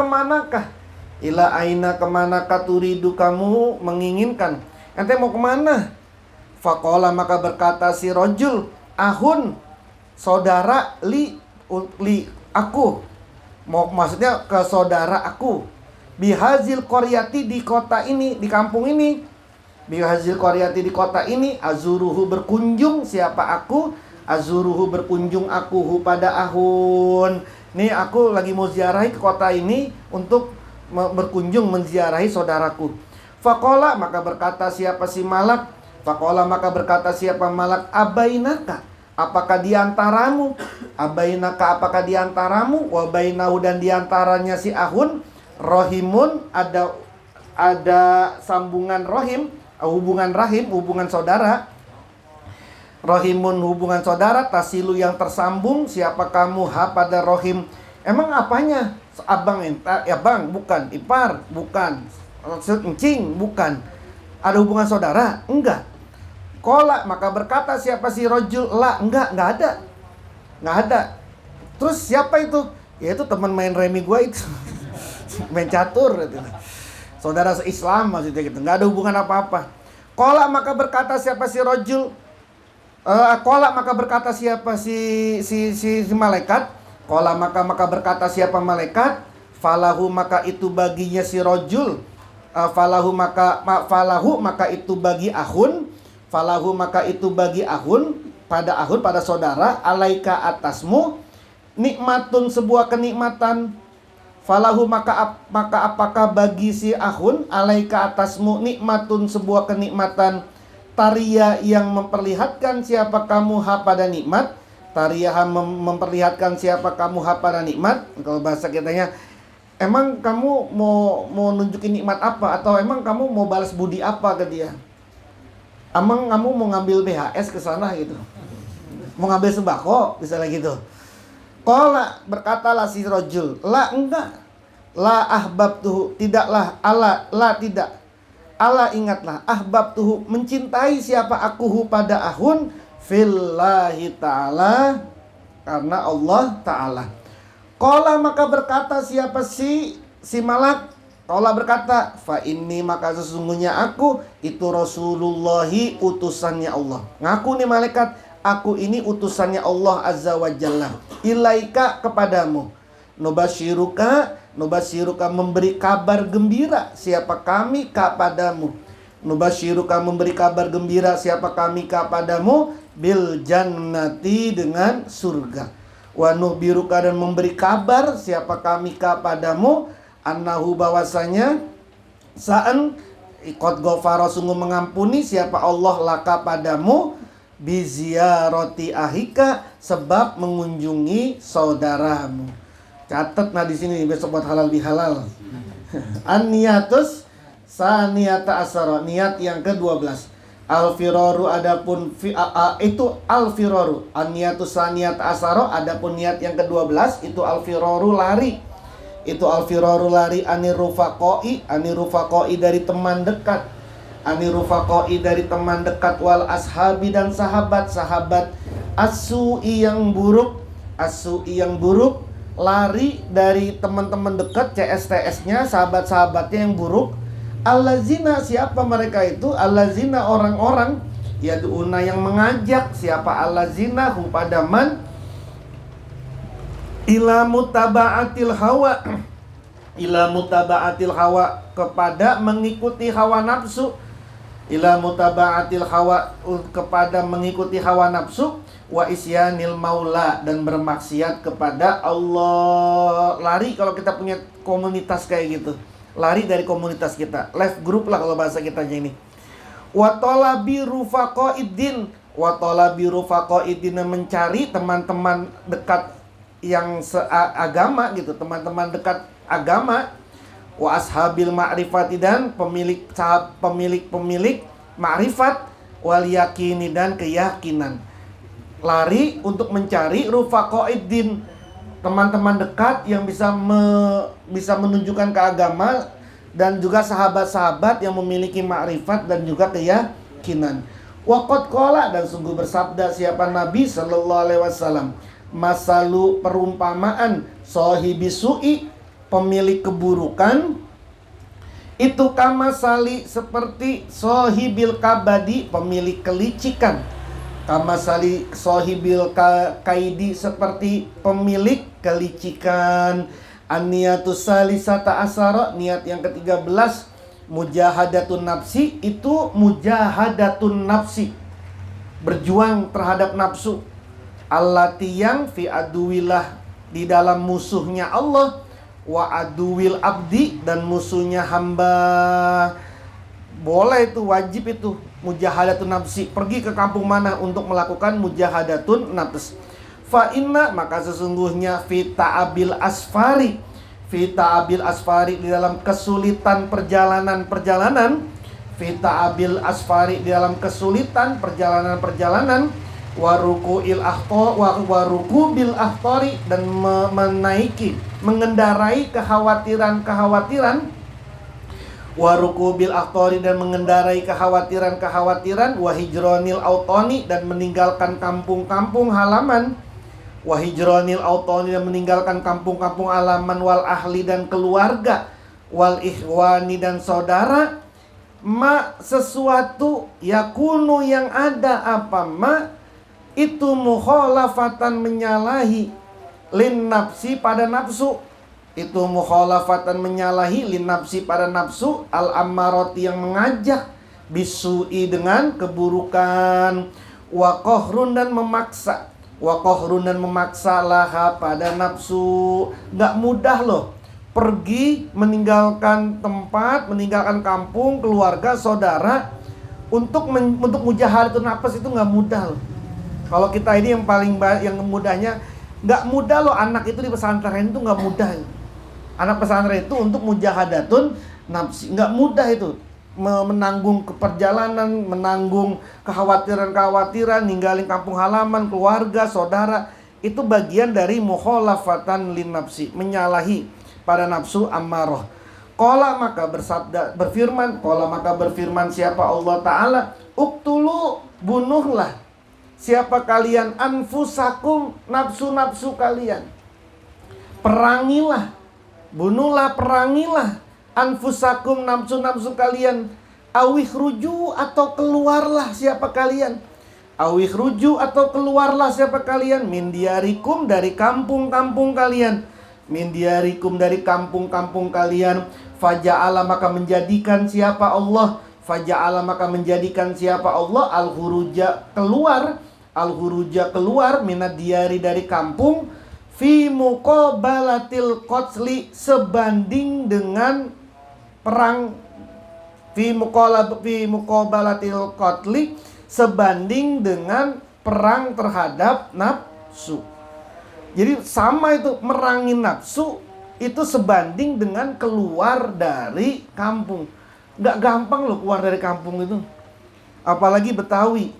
Speaker 1: kemanakah turidu, kamu menginginkan, ente mau kemana? Faqala maka berkata si rajul, ahun saudara li aku, mau maksudnya ke saudara aku, bihazil qaryati di kota ini, di kampung ini, bihazil qaryati di kota ini, azuruhu berkunjung siapa aku, azuruhu berkunjung aku pada ahun. Nih aku lagi mau ziarahi ke kota ini untuk berkunjung menziarahi saudaraku. Faqala maka berkata siapa si malak, abainaka apakah diantaramu, apakah diantaramu, wa bainahu dan diantaranya si ahun, rohimun ada sambungan rohim, hubungan rahim, hubungan saudara. Rohimun hubungan saudara, tasilu yang tersambung, siapa kamu pada rohim. Emang apanya? Abang bang, bukan. Ipar, bukan. Encing, bukan. Ada hubungan saudara? Enggak. Kola maka berkata siapa si rojul, enggak ada. Terus siapa itu? Ya itu teman main remi gue itu. Main catur gitu. Saudara se-Islam maksudnya gitu. Enggak ada hubungan apa-apa. Kola maka berkata siapa si rojul, Kola maka berkata siapa si malaikat. Kola maka berkata siapa malaikat. Falahu maka itu baginya si rojul. Falahu maka itu bagi ahun. Falahu maka itu bagi ahun, pada saudara, alaika atasmu, nikmatun sebuah kenikmatan. Falahu maka apakah bagi si ahun, alaika atasmu, nikmatun sebuah kenikmatan. Taria yang memperlihatkan siapa kamu pada nikmat. Taria memperlihatkan siapa kamu pada nikmat. Kalau bahasa kitanya, emang kamu mau nunjukin nikmat apa? Atau emang kamu mau balas budi apa ke dia? Emang kamu mau ngambil BHS ke sana gitu? Mau ngambil sembako misalnya gitu. Qala berkatalah si rajul, enggak. La ahbabtuhu, tidaklah, tidak. Ala ingatlah, ahbabtuhu mencintai siapa akuhu pada ahun, fillahi ta'ala, karena Allah ta'ala. Qala maka berkata siapa si malak, Qala berkata, fa inni maka sesungguhnya aku itu Rasulullahi, utusannya Allah. Ngaku nih malaikat, aku ini utusannya Allah Azza wa Jalla. Ilaika kepadamu. Nubasyiruka memberi kabar gembira siapa kami kepadamu. Nubasyiruka memberi kabar gembira siapa kami kepadamu, bil jannati dengan surga. Wa nuhbiruka dan memberi kabar siapa kami kepadamu, annahu bahwasanya sa'an qad ghafara sungguh mengampuni siapa Allah laka padamu, biziarati ahika sebab mengunjungi saudaramu. Catat di sini besok buat halal bihalal. An-niyatus saniyata asara, niat yang ke-12. Al-firaru adapun itu al-firaru. An-niyatus saniyata asara adapun niat yang ke-12 itu al-firaru lari. Itu al-firaru lari anirufaqoi dari teman dekat. Anirufaqoi dari teman dekat, wal ashabi dan sahabat as-su'i yang buruk, lari dari teman-teman dekat, CSTS-nya, sahabat-sahabatnya yang buruk. Allazina siapa mereka itu? Allazina orang-orang yad'una yang mengajak, siapa allazina hum padaman ila mutaba'atil hawa kepada mengikuti hawa nafsu. ila mutaba'atil hawa, kepada mengikuti hawa nafsu, wa isyanil maula, dan bermaksiat kepada Allah. Lari kalau kita punya komunitas kayak gitu. Lari dari komunitas kita. Left group lah kalau bahasa kitanya ini. Wa talabi rufaqaiddin, wa talabi rufaqaiddin, mencari teman-teman dekat yang seagama gitu, teman-teman dekat agama. Wa ashabil ma'rifati, dan pemilik ma'rifat, wal yakini, dan keyakinan. Lari untuk mencari rufaqaiddin, teman-teman dekat yang bisa menunjukkan ke agama, dan juga sahabat-sahabat yang memiliki ma'rifat dan juga keyakinan. Wa qad qala, dan sungguh bersabda siapa Nabi sallallahu alaihi wasallam, masalu, perumpamaan, sahibi su'i, pemilik keburukan, itu kamasali, seperti sahibil kabadi, pemilik kelicikan. Kamasali sahibil kaidi, seperti pemilik kelicikan. An-niyatus salisata asara, niat yang ke-13, mujahadatun nafsi, itu mujahadatun nafsi, berjuang terhadap nafsu. Allati, yang fi aduwillah, di dalam musuhnya Allah, wa aduwil abdi, dan musuhnya hamba. Boleh itu, wajib itu mujahadatun nafsi. Pergi ke kampung mana untuk melakukan mujahadatun nafs. Fa inna, maka sesungguhnya, fita abil asfari, di dalam kesulitan perjalanan, fita abil asfari, di dalam kesulitan perjalanan, warukubil ahtori, dan mengendarai kekhawatiran, warukubil ahtori, dan mengendarai kekhawatiran, wahijronil autoni, dan meninggalkan kampung-kampung halaman, wahijronil autoni, dan meninggalkan kampung-kampung halaman, wal ahli, dan keluarga, wal ikhwani, dan saudara, ma, sesuatu, yakunu, yang ada, apa ma, itu mukhalafatan, menyalahi, lin nafsi, pada nafsu, itu mukhalafatan, menyalahi, lin nafsi, pada nafsu, al ammarati, yang mengajak, bisu'i, dengan keburukan, wa qahrun, dan memaksa, laha, pada nafsu. Gak mudah loh pergi meninggalkan tempat, meninggalkan kampung, keluarga, saudara, untuk mujahadatun nafs, itu gak mudah loh. Kalau kita ini yang mudahnya, gak mudah loh. Anak itu di pesantren itu gak mudah. Anak pesantren itu untuk mujahadatun nafsi, gak mudah itu. Menanggung keperjalanan, menanggung kekhawatiran, ninggalin kampung halaman, keluarga, saudara. Itu bagian dari mukhalafatan lin nafsi, menyalahi pada nafsu ammarah. Qala, maka berfirman siapa Allah Ta'ala, uktulu, bunuhlah siapa kalian, anfusakum, nafsu-nafsu kalian. Perangilah, bunuhlah, perangilah, anfusakum, nafsu-nafsu kalian. Awih ruju, atau keluarlah siapa kalian. Awih ruju, atau keluarlah siapa kalian. Min diarikum, dari kampung-kampung kalian. Min diarikum, dari kampung-kampung kalian. Faja'ala, maka menjadikan siapa Allah. Faja'ala, maka menjadikan siapa Allah, al-huruja, keluar, minad diari, dari kampung, fi muqabalatil qatli, sebanding dengan perang, fi muqabalatil qatli, sebanding dengan perang terhadap nafsu. Jadi sama itu, merangin nafsu itu sebanding dengan keluar dari kampung. Gak gampang loh keluar dari kampung itu. Apalagi Betawi.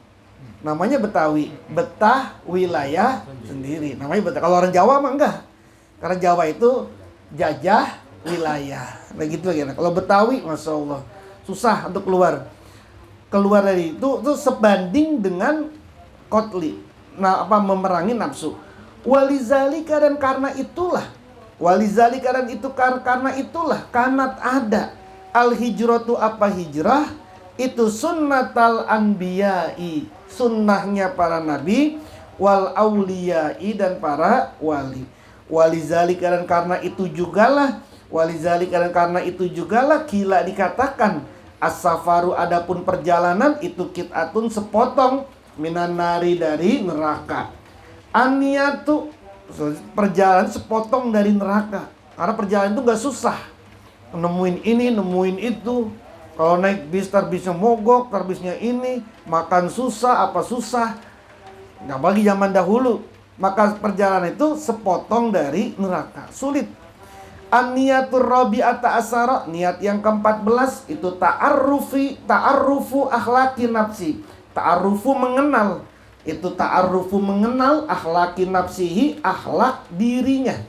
Speaker 1: Namanya Betawi, betah wilayah sendiri. Namanya betah. Kalau orang Jawa mah enggak. Karena Jawa itu jajah wilayah. Nah gitu ya. Kalau Betawi, Masya Allah, susah untuk keluar. Keluar dari itu sebanding dengan qatli. Nah, memerangi nafsu. Walizalika, dan karena itulah. Walizalika, dan itu karena itulah. Kanat ada. Al-hijratu, apa hijrah? Itu sunnatal anbiya'i, sunnahnya para nabi, wal auliyai, dan para wali. Walizalika, dan karena itu jugalah, kila dikatakan, As-safaru adapun perjalanan itu qit'atun sepotong minan nari dari neraka. An-niyatu perjalanan sepotong dari neraka. Karena perjalanan itu gak susah. Nemuin ini, nemuin itu. Kalau naik bis, terbisnya mogok, terbisnya ini, makan susah, apa susah. Nggak bagi zaman dahulu. Maka perjalanan itu sepotong dari neraka. Sulit. An-niyatur rabi'ata asara, niat yang ke-14 itu ta'arrufu akhlaki nafsi. Ta'arrufu mengenal. Itu ta'arrufu mengenal akhlaki nafsihi, akhlak dirinya.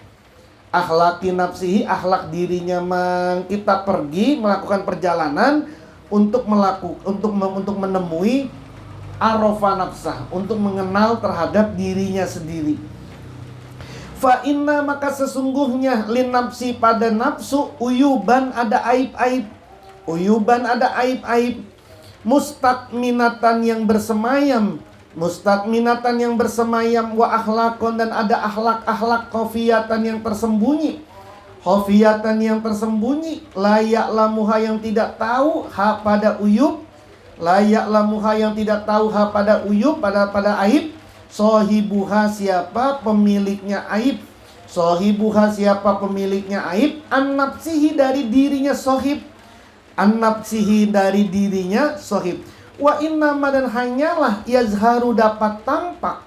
Speaker 1: Akhlaki nafsihi, akhlak dirinya. Kita pergi melakukan perjalanan untuk menemui arafa nafsah, untuk mengenal terhadap dirinya sendiri. Fa inna maka sesungguhnya lin nafsi pada nafsu uyuban ada aib-aib. Uyuban ada aib-aib. Mustakminatan yang bersemayam. Mustakminatan yang bersemayam wa akhlakon dan ada akhlak-akhlak khofiyatan yang tersembunyi. Khofiyatan yang tersembunyi, layak lamuha yang tidak tahu ha pada uyub. Layak lamuha yang tidak tahu ha pada uyub, pada aib. Sohibuha siapa pemiliknya aib. Sohibuha siapa pemiliknya aib. An-nafsihi dari dirinya sohib. An-nafsihi dari dirinya sohib. Wa innama dan hanyalah yazharu dapat tampak.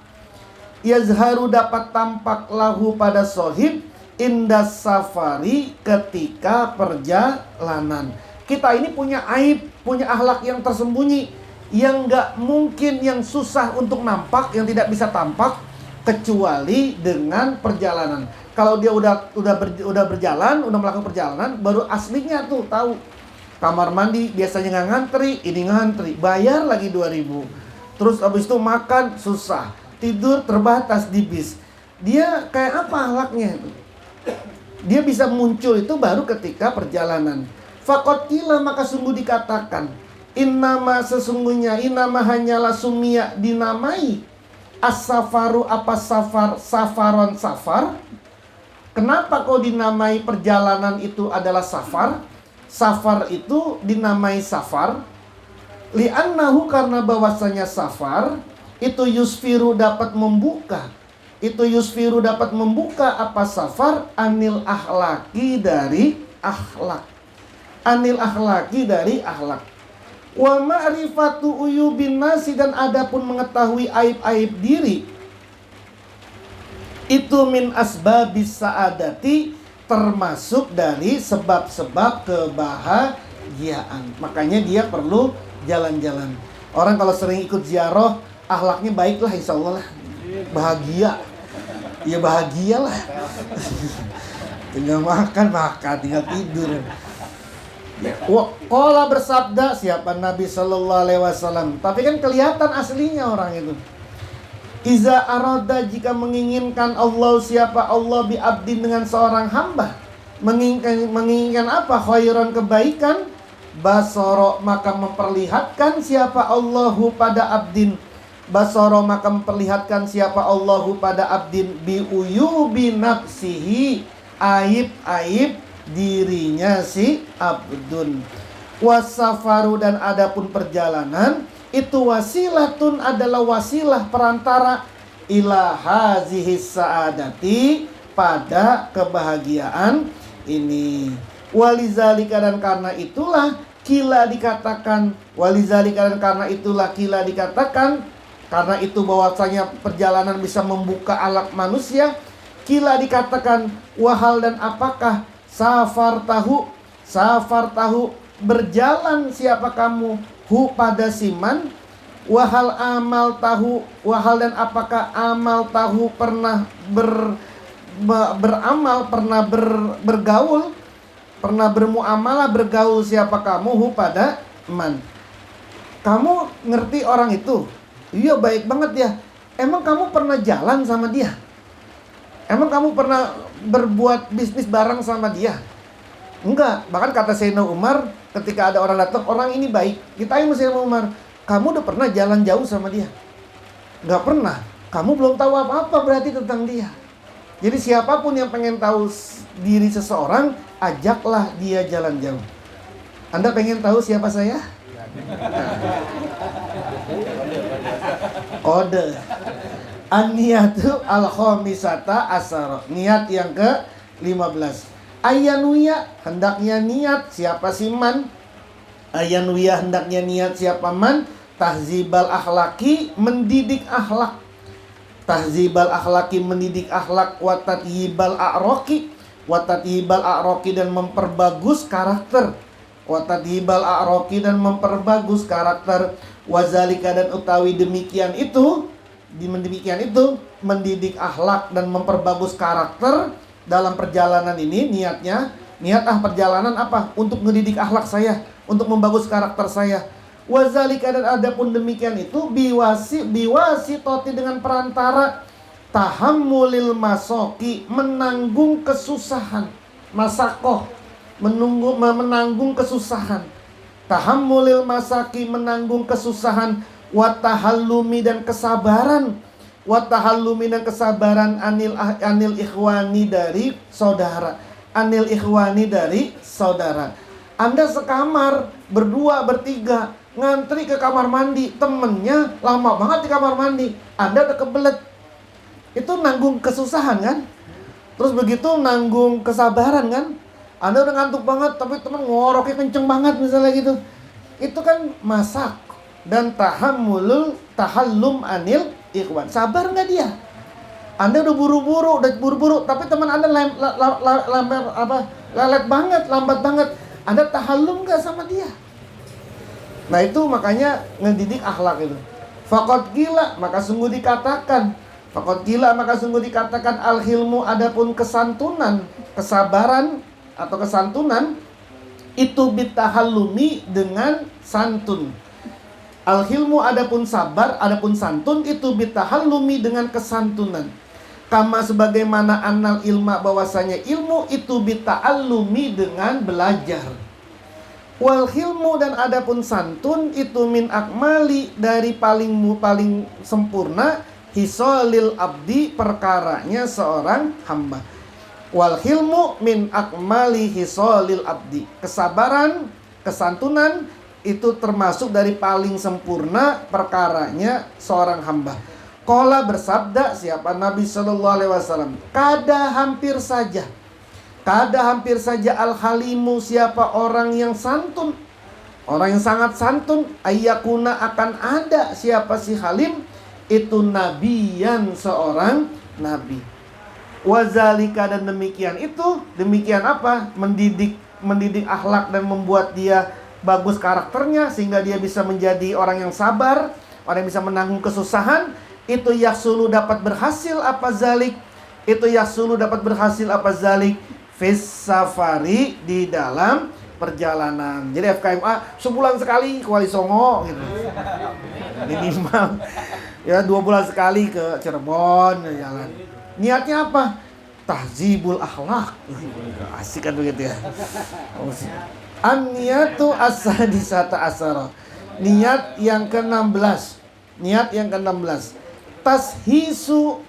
Speaker 1: Yazharu dapat tampak lahu pada sohib indas safari ketika perjalanan. Kita ini punya aib, punya akhlak yang tersembunyi, yang gak mungkin, yang susah untuk nampak, yang tidak bisa tampak kecuali dengan perjalanan. Kalau dia udah berjalan, udah melakukan perjalanan, baru aslinya tuh tahu. Kamar mandi biasanya nggak ngantri, ini ngantri, bayar lagi 2.000. Terus abis itu makan susah, tidur terbatas di bis. Dia kayak apa akhlaknya itu? Dia bisa muncul itu baru ketika perjalanan. Faqatila maka sungguh dikatakan, innama sesungguhnya, innama hanyalah sumia dinamai as-safaru apa safaron safar. Kenapa kau dinamai perjalanan itu adalah safar? Safar itu dinamai safar li'annahu karena bahwasanya safar itu yusfiru dapat membuka. Itu yusfiru dapat membuka apa safar anil akhlaki dari akhlak. Anil akhlaki dari akhlak. Wa ma'rifatu uyubin nasi dan adapun mengetahui aib-aib diri. Itu min asbabis sa'adati termasuk dari sebab-sebab kebahagiaan. Makanya dia perlu jalan-jalan. Orang kalau sering ikut ziarah, akhlaknya baik lah, insya Allah lah. Bahagia. Ya bahagialah. Tinggal makan, tinggal tidur. Qala bersabda siapa Nabi Sallallahu Alaihi Wasallam. Tapi kan kelihatan aslinya orang itu. Iza arada jika menginginkan Allah siapa Allah bi abdin dengan seorang hamba, menginginkan apa? Khairan kebaikan, basoro maka memperlihatkan siapa Allahu pada abdin. Basoro maka memperlihatkan siapa Allahu pada abdin bi uyubi nafsihi, aib-aib dirinya si abdun. Wasafaru dan adapun perjalanan itu wasilatun adalah wasilah perantara ila hazihis sa'adati pada kebahagiaan ini. Walizalika dan karena itulah kila dikatakan, walizalika dan karena itulah kila dikatakan, karena itu bahwasanya perjalanan bisa membuka alat manusia. Kila dikatakan wahal dan apakah safar tahu berjalan siapa kamu hu pada siman, wahal amal tahu, wahal dan apakah amal tahu pernah beramal, pernah bergaul, pernah bermuamalah, bergaul siapa kamu hu pada man. Kamu ngerti orang itu? Iya baik banget ya. Emang kamu pernah jalan sama dia? Emang kamu pernah berbuat bisnis bareng sama dia? Enggak. Bahkan kata Sayyidina Umar, ketika ada orang datang, orang ini baik, ditanya sama Sayyidina Umar, kamu udah pernah jalan jauh sama dia? Enggak pernah. Kamu belum tahu apa-apa berarti tentang dia. Jadi siapapun yang pengen tahu diri seseorang, ajaklah dia jalan jauh. Anda pengen tahu siapa saya? Kode. An-niyatu al-khamisata asyara. Niat yang ke-15. Ayanuya, hendaknya niat. Siapa sih man? Ayanuya, hendaknya niat siapa man? Tahzibal akhlaki, mendidik akhlak. Tahzibal akhlaki, mendidik akhlak. Watatyibal a'roki, watatyibal a'roki, dan memperbagus karakter. Watatyibal a'roki, dan memperbagus karakter. Wazalika, dan utawi demikian itu, mendidik akhlak dan memperbagus karakter. Dalam perjalanan ini niatnya, perjalanan apa? Untuk mendidik akhlak saya, untuk membagus karakter saya. Wazalika, dan adapun demikian itu biwasi toti, dengan perantara tahammulil masoki, menanggung kesusahan. Masakoh, menanggung kesusahan. Tahammulil masaki, menanggung kesusahan. Watahallumi, dan kesabaran. Watahallumi, dan kesabaran anil ikhwani, dari saudara. Anil ikhwani, dari saudara. Anda sekamar, berdua, bertiga, ngantri ke kamar mandi, temennya lama banget di kamar mandi, Anda udah kebelet. Itu nanggung kesusahan kan? Terus begitu nanggung kesabaran kan? Anda udah ngantuk banget, tapi temen ngoroknya kenceng banget misalnya gitu. Itu kan masak. Dan tahallum anil ikhwan. Sabar nggak dia? Anda udah buru-buru, tapi teman Anda lelet banget, lambat banget. Anda tahallum nggak sama dia? Nah itu makanya ngedidik akhlak itu. Faqad qila, maka sungguh dikatakan. Faqad qila, maka sungguh dikatakan al-hilmu, adapun kesantunan, kesabaran atau kesantunan itu bitahallumi, dengan santun. Al-hilmu, adapun sabar, adapun santun itu bitahallumi, dengan kesantunan. Kama, sebagaimana annal ilma, bahwasanya ilmu itu bita'allumi, dengan belajar. Wal hilmu, dan adapun santun itu min akmali, dari paling sempurna hisolil abdi, perkaranya seorang hamba. Wal hilmu min akmali hisolil abdi. Kesabaran, kesantunan itu termasuk dari paling sempurna perkaranya seorang hamba. Qala, bersabda siapa? Nabi SAW. Kada hampir saja al-halimu, siapa orang yang santun, orang yang sangat santun, ayyakuna, akan ada siapa si halim itu nabiyan, seorang nabi. Wazalika, dan demikian apa? Mendidik akhlak dan membuat dia bagus karakternya, sehingga dia bisa menjadi orang yang sabar, orang yang bisa menanggung kesusahan. Itu yahsulu, dapat berhasil apa zalik? Itu yahsulu, dapat berhasil apa zalik? Fis safari, di dalam perjalanan. Jadi FKMA sebulan sekali ke Wali Songo gitu. Minimal ya 2 bulan sekali ke Cirebon jalan. Niatnya apa? Tahzibul akhlak. Asik kan begitu ya. An-niyatu as-sadisata asyara. Niat yang ke-16. Tashihu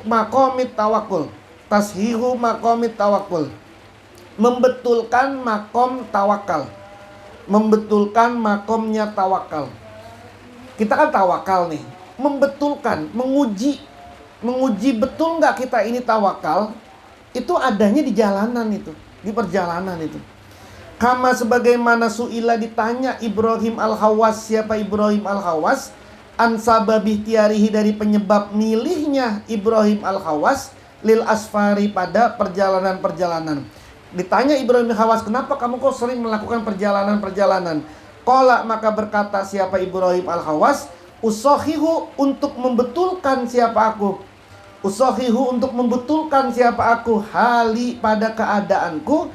Speaker 1: maqamit tawakkul. Tashihu maqamit tawakkul. Membetulkan makom tawakal. Membetulkan makomnya tawakal. Kita kan tawakal nih. Membetulkan, menguji betul nggak kita ini tawakal. Itu adanya di jalanan itu, di perjalanan itu. Kama, sebagaimana su'ila, ditanya Ibrahim al-Hawas. Siapa Ibrahim al-Hawas? An sababih tiarihi, dari penyebab milihnya Ibrahim al-Hawas lil asfari, pada perjalanan-perjalanan. Ditanya Ibrahim al-Hawas, kenapa kamu kok sering melakukan perjalanan-perjalanan? Qala, maka berkata siapa Ibrahim al-Hawas, usohihu, untuk membetulkan siapa aku. Usohihu, untuk membetulkan siapa aku. Hali, pada keadaanku.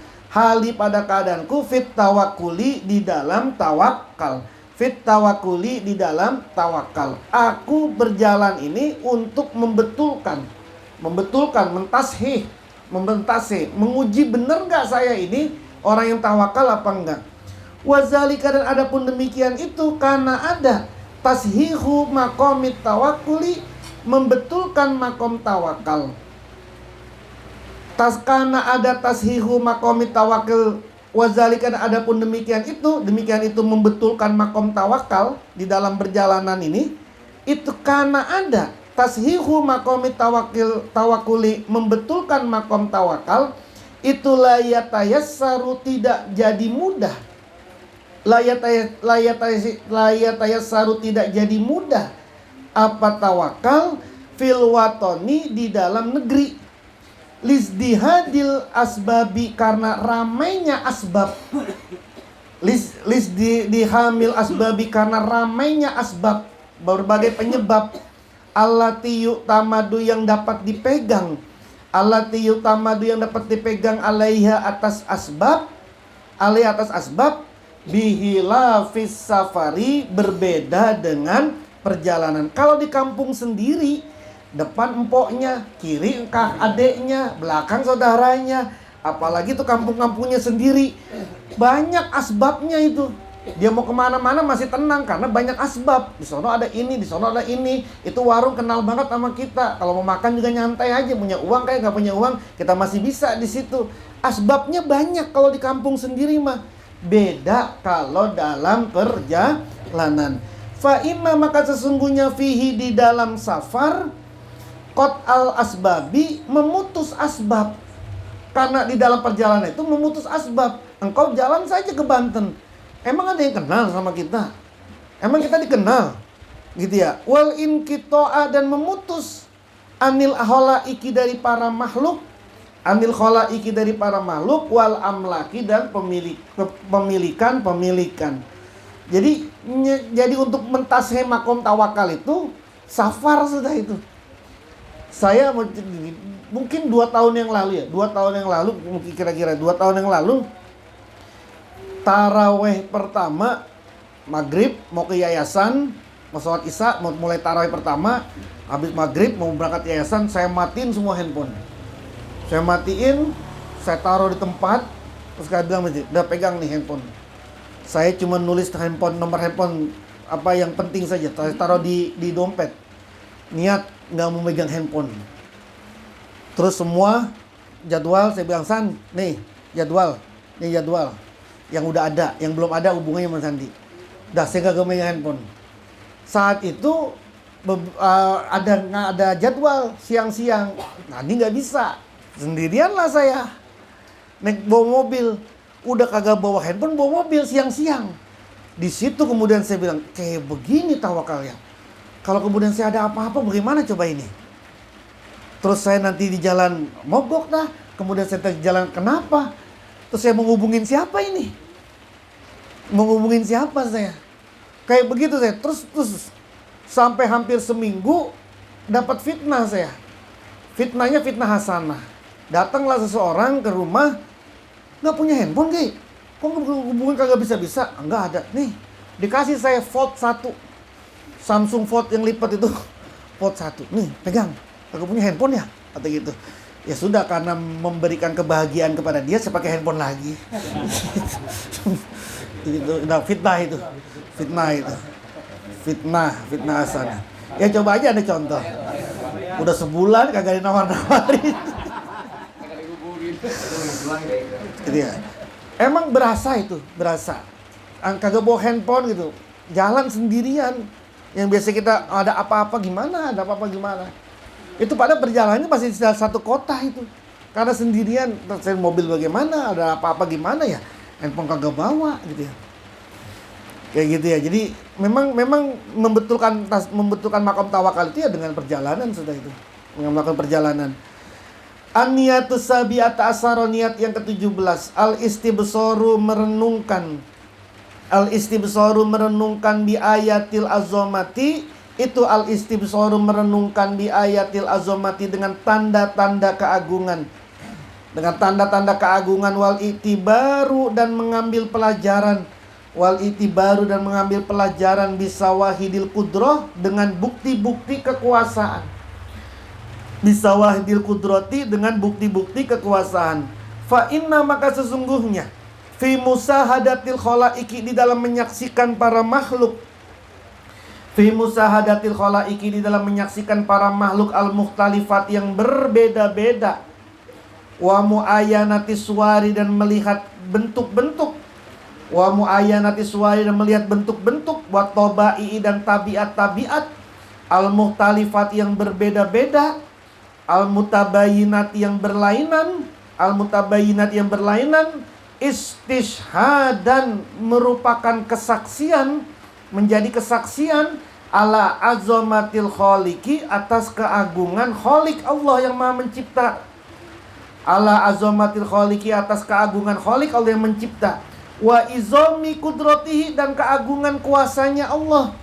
Speaker 1: Fit tawakuli, di dalam tawakal. Fit tawakuli, di dalam tawakal. Aku berjalan ini untuk membetulkan, mentashih, menguji benar nggak saya ini orang yang tawakal apa enggak. Wazalika, dan adapun demikian itu karena ada tashihu maqamit tawakuli, membetulkan makom tawakal. Taskana ada tashihu maqami tawakal wazalikan, adapun demikian itu membetulkan makom tawakal di dalam perjalanan ini. Itu karena ada tashihu maqami tawakuli, membetulkan makom tawakal, itu layatayassaru, tidak jadi mudah. Layatayassaru, tidak jadi mudah apa tawakal fil watoni, di dalam negeri. Lizdihadil asbabi, karena ramainya asbab. Dihamil asbabi, karena ramainya asbab, berbagai penyebab. Allati yu'tamadu, yang dapat dipegang. Allati yu'tamadu, yang dapat dipegang alaiha, atas asbab. Alaiha, atas asbab. Bihilafis safari, berbeda dengan perjalanan. Kalau di kampung sendiri, depan empoknya, kiri kak adeknya, belakang saudaranya, apalagi tuh kampung-kampungnya sendiri, banyak asbabnya itu. Dia mau kemana-mana masih tenang karena banyak asbab. Di sono ada ini, di sono ada ini. Itu warung kenal banget sama kita. Kalau mau makan juga nyantai aja. Punya uang kayak nggak punya uang, kita masih bisa di situ. Asbabnya banyak kalau di kampung sendiri mah. Beda kalau dalam perjalanan. Fa imma, maka sesungguhnya fihi, di dalam safar, qat al asbabi, memutus asbab. Karena di dalam perjalanan itu memutus asbab. Engkau jalan saja ke Banten, emang ada yang kenal sama kita? Emang kita dikenal? Gitu ya. Wal inqita'a, dan memutus anil khalaiki, dari para makhluk. Anil khalaiki, dari para makhluk. Wal amlaki, dan pemilikan. Jadi untuk mentashe makom tawakal itu safar sudah itu. Saya mungkin 2 tahun yang lalu ya, 2 tahun yang lalu, mungkin kira-kira 2 tahun yang lalu, taraweh pertama, maghrib mau ke yayasan, mau sholat isya, mau mulai taraweh pertama, habis maghrib mau berangkat yayasan, saya matiin semua handphone. Saya matiin, saya taruh di tempat, terus saya bilang, udah pegang nih handphone. Saya cuma nulis nomor handphone apa yang penting saja, saya taruh di dompet. Niat nggak mau megang handphone. Terus semua jadwal saya bilang, San, nih jadwal yang udah ada, yang belum ada hubungannya sama Sandi. Dah, saya nggak megang handphone. Saat itu ada jadwal siang-siang. Nah, ini nggak bisa, sendirian lah saya naik bawa mobil. Udah kagak bawa handphone, bawa mobil siang-siang. Di situ kemudian saya bilang, kayak begini tawakalnya. Kalau kemudian saya ada apa-apa, bagaimana coba ini? Terus saya nanti di jalan mogok dah. Kemudian saya di jalan kenapa? Terus saya mau hubungin siapa ini? Mau hubungin siapa saya? Kayak begitu saya. Terus sampai hampir seminggu dapat fitnah saya. Fitnahnya fitnah hasanah. Datanglah seseorang ke rumah, nggak punya handphone kayak. Kok hubungin kagak bisa-bisa? Enggak ada. Nih, dikasih saya Fold 1. Samsung Fold yang lipat itu, Fold 1. Nih, pegang. Kagak punya handphone ya? Atau gitu. Ya sudah, karena memberikan kebahagiaan kepada dia, saya pakai handphone lagi. Nah, fitnah itu. Fitnah hasanah. Ya coba aja ada contoh. Udah sebulan kagak dinawar-nawarin. Gitu ya. Emang berasa. Kagak bawa handphone gitu. Jalan sendirian. Yang biasa kita ada apa-apa gimana. Itu pada perjalanannya masih di satu kota itu. Karena sendirian, terus mobil bagaimana, ada apa-apa gimana ya. Handphone kagak bawa gitu ya. Kayak gitu ya. Jadi memang membetulkan makam tawakal itu ya dengan perjalanan sudah itu. Dengan melakukan perjalanan. An-niyatus sabi'ata asyara, niat yang ke-17. Al-istibsaru, merenungkan bi ayatil azamati. Itu al-istibsaru, merenungkan bi ayatil azamati, dengan tanda-tanda keagungan. Dengan tanda-tanda keagungan. Wal itibaru, dan mengambil pelajaran bisawahidil qudrah, dengan bukti-bukti kekuasaan. Bisawahidil qudrati, dengan bukti-bukti kekuasaan. Fa inna, maka sesungguhnya fi musahadatil khalaiki, di dalam menyaksikan para makhluk. Fi musahadatil khalaiki, di dalam menyaksikan para makhluk al-mukhtalifat, yang berbeda-beda. Wa mu'ayanati suwari, dan melihat bentuk-bentuk. Wa mu'ayanati suwari, dan melihat bentuk-bentuk. Wa toba'i, dan tabiat-tabiat. Al-muhtalifat, yang berbeda-beda. Al-mutabayinat, yang berlainan. Al-mutabayinat, yang berlainan. Istishhadan, merupakan kesaksian, menjadi kesaksian ala azomatil kholiqi, atas keagungan kholik Allah yang maha mencipta. Ala azomatil kholiqi, atas keagungan kholik Allah yang mencipta. Wa izomi kudrotihi, dan keagungan kuasanya Allah.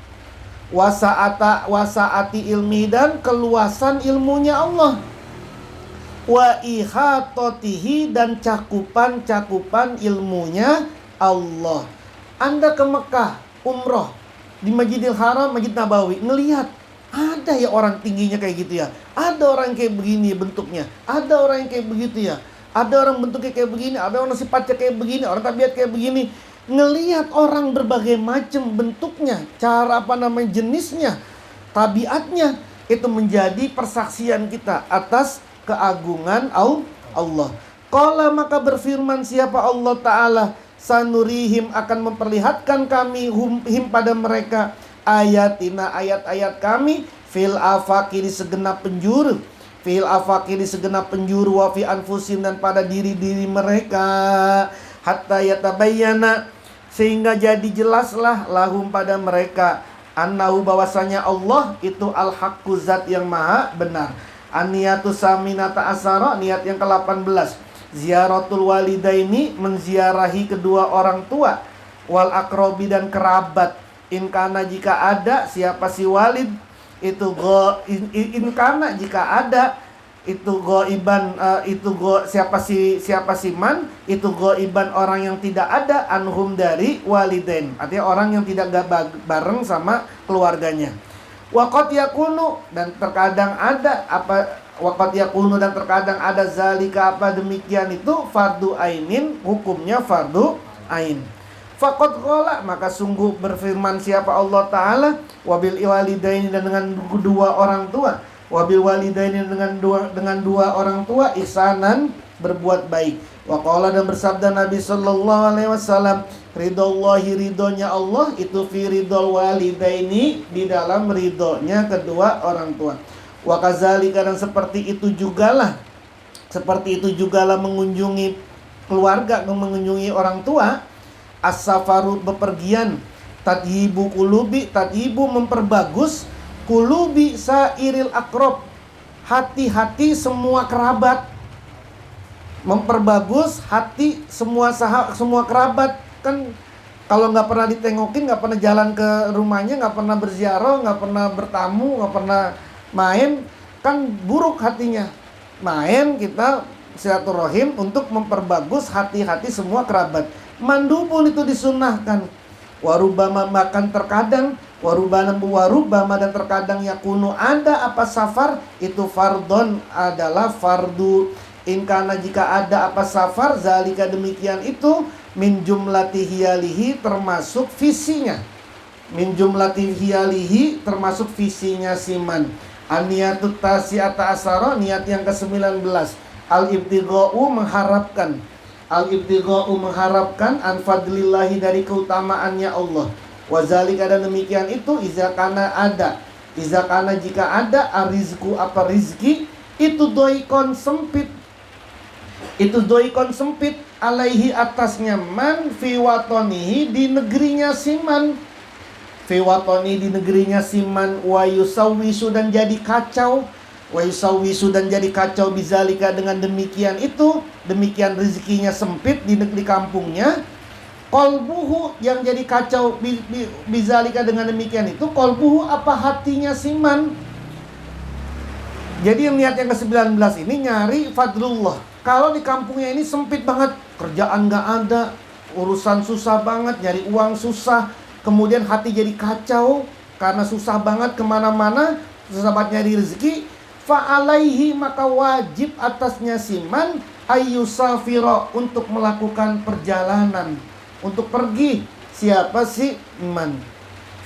Speaker 1: Wasaati ilmi, dan keluasan ilmunya Allah. Wa ihatotihi, dan cakupan ilmunya Allah. Anda ke Mekah umroh di Masjidil Haram, Masjid Nabawi, ngelihat ada ya orang tingginya kayak gitu ya, ada orang kayak begini bentuknya, ada orang yang kayak begitu ya, ada orang bentuknya kayak begini, ada orang sifatnya kayak begini, orang tabiat kayak begini. Ngelihat orang berbagai macam bentuknya, cara jenisnya, tabiatnya, itu menjadi persaksian kita atas keagungan Allah. Qala, maka berfirman siapa Allah Ta'ala, sanurihim, akan memperlihatkan kami him pada mereka, ayatina, ayat-ayat kami, fil afaqi, di segenap penjuru, fil afaqi, di segenap penjuru, wa fi anfusin, dan pada diri-diri mereka, hatta yatabayyana, sehingga jadi jelaslah lahum, pada mereka, annahu, bahwasanya Allah itu al-haqqu, zat yang maha benar. Aniyatu saminata asara, niat yang ke-18, ziaratul walidaini, menziarahi kedua orang tua, wal akrobi, dan kerabat. Inkana, jika ada, siapa si walid itu inkana, jika ada itu goiban, siapa si man itu goiban, orang yang tidak ada, anhum, dari walidain, artinya orang yang tidak bareng sama keluarganya. Waqad yakunu, dan terkadang ada waqad yakunu, dan terkadang ada zalika, demikian itu fardu ainin, hukumnya fardu ain. Faqad qala, maka sungguh berfirman siapa Allah Ta'ala, wabil walidaini, dan dengan dua orang tua, wabil walidaini, dengan dua orang tua, ihsanan, berbuat baik. Wa qala, dan bersabda Nabi sallallahu alaihi wasallam, ridallahi, ridhonya Allah itu fi ridhol walidaini, di dalam ridhonya kedua orang tua. Wa kadzalika, dan seperti itu jugalah mengunjungi keluarga, mengunjungi orang tua, as-safaru, bepergian, tadhibu kulubi, tadhibu, memperbagus, kulubi sairil akrob, hati-hati semua kerabat, memperbagus hati semua kerabat. Kan kalau nggak pernah ditengokin, nggak pernah jalan ke rumahnya, nggak pernah berziarah, nggak pernah bertamu, nggak pernah main, kan buruk hatinya. Main kita silaturahim untuk memperbagus hati-hati semua kerabat. Mandubun, itu disunnahkan. Warubama, makan terkadang, warubama, dan terkadang yakunu, ada apa safar itu fardon, adalah fardu. Inkana, jika ada apa safar, zalika, demikian itu, min jumlati hiyalihi, termasuk visinya, min jumlati hiyalihi, termasuk visinya siman. Aniyatut tasi'ata asara, niat yang ke-19, al-ibtigha'u, mengharapkan, an fadlillahi, dari keutamaannya Allah. Wazalika, dan demikian itu, izakana, jika ada, arizku, rizki, itu doikon sempit, alaihi, atasnya, man fi watonihi, di negerinya siman, fi watoni, di negerinya siman, wa yusawisu, dan jadi kacau, bizalika, dengan demikian itu, demikian rezekinya sempit di negeri kampungnya, qalbuhu, yang jadi kacau, bizalika, dengan demikian itu, qalbuhu, hatinya siman. Jadi niat yang ke-19 ini nyari fadlullah. Kalau di kampungnya ini sempit banget, kerjaan gak ada, urusan susah banget, nyari uang susah, kemudian hati jadi kacau karena susah banget kemana-mana, susah banget nyari rezeki, fa'alaihi, maka wajib atasnya siman, ayyusafiro, untuk melakukan perjalanan, untuk pergi. Siapa sih man?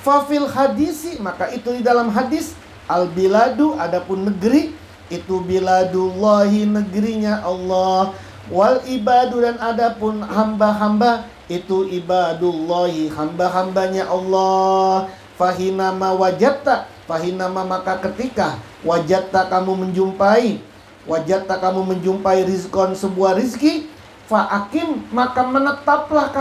Speaker 1: Fafil hadisi, maka itu di dalam hadis, al biladu, adapun negeri, itu biladullahi, negerinya Allah. Wal ibadu, dan adapun hamba-hamba, itu ibadullahi, hamba-hambanya Allah. Fahinama wajatta, fahinama maka ketika, wajatta kamu menjumpai rizkon, sebuah rizki, fa'akim maka menetaplah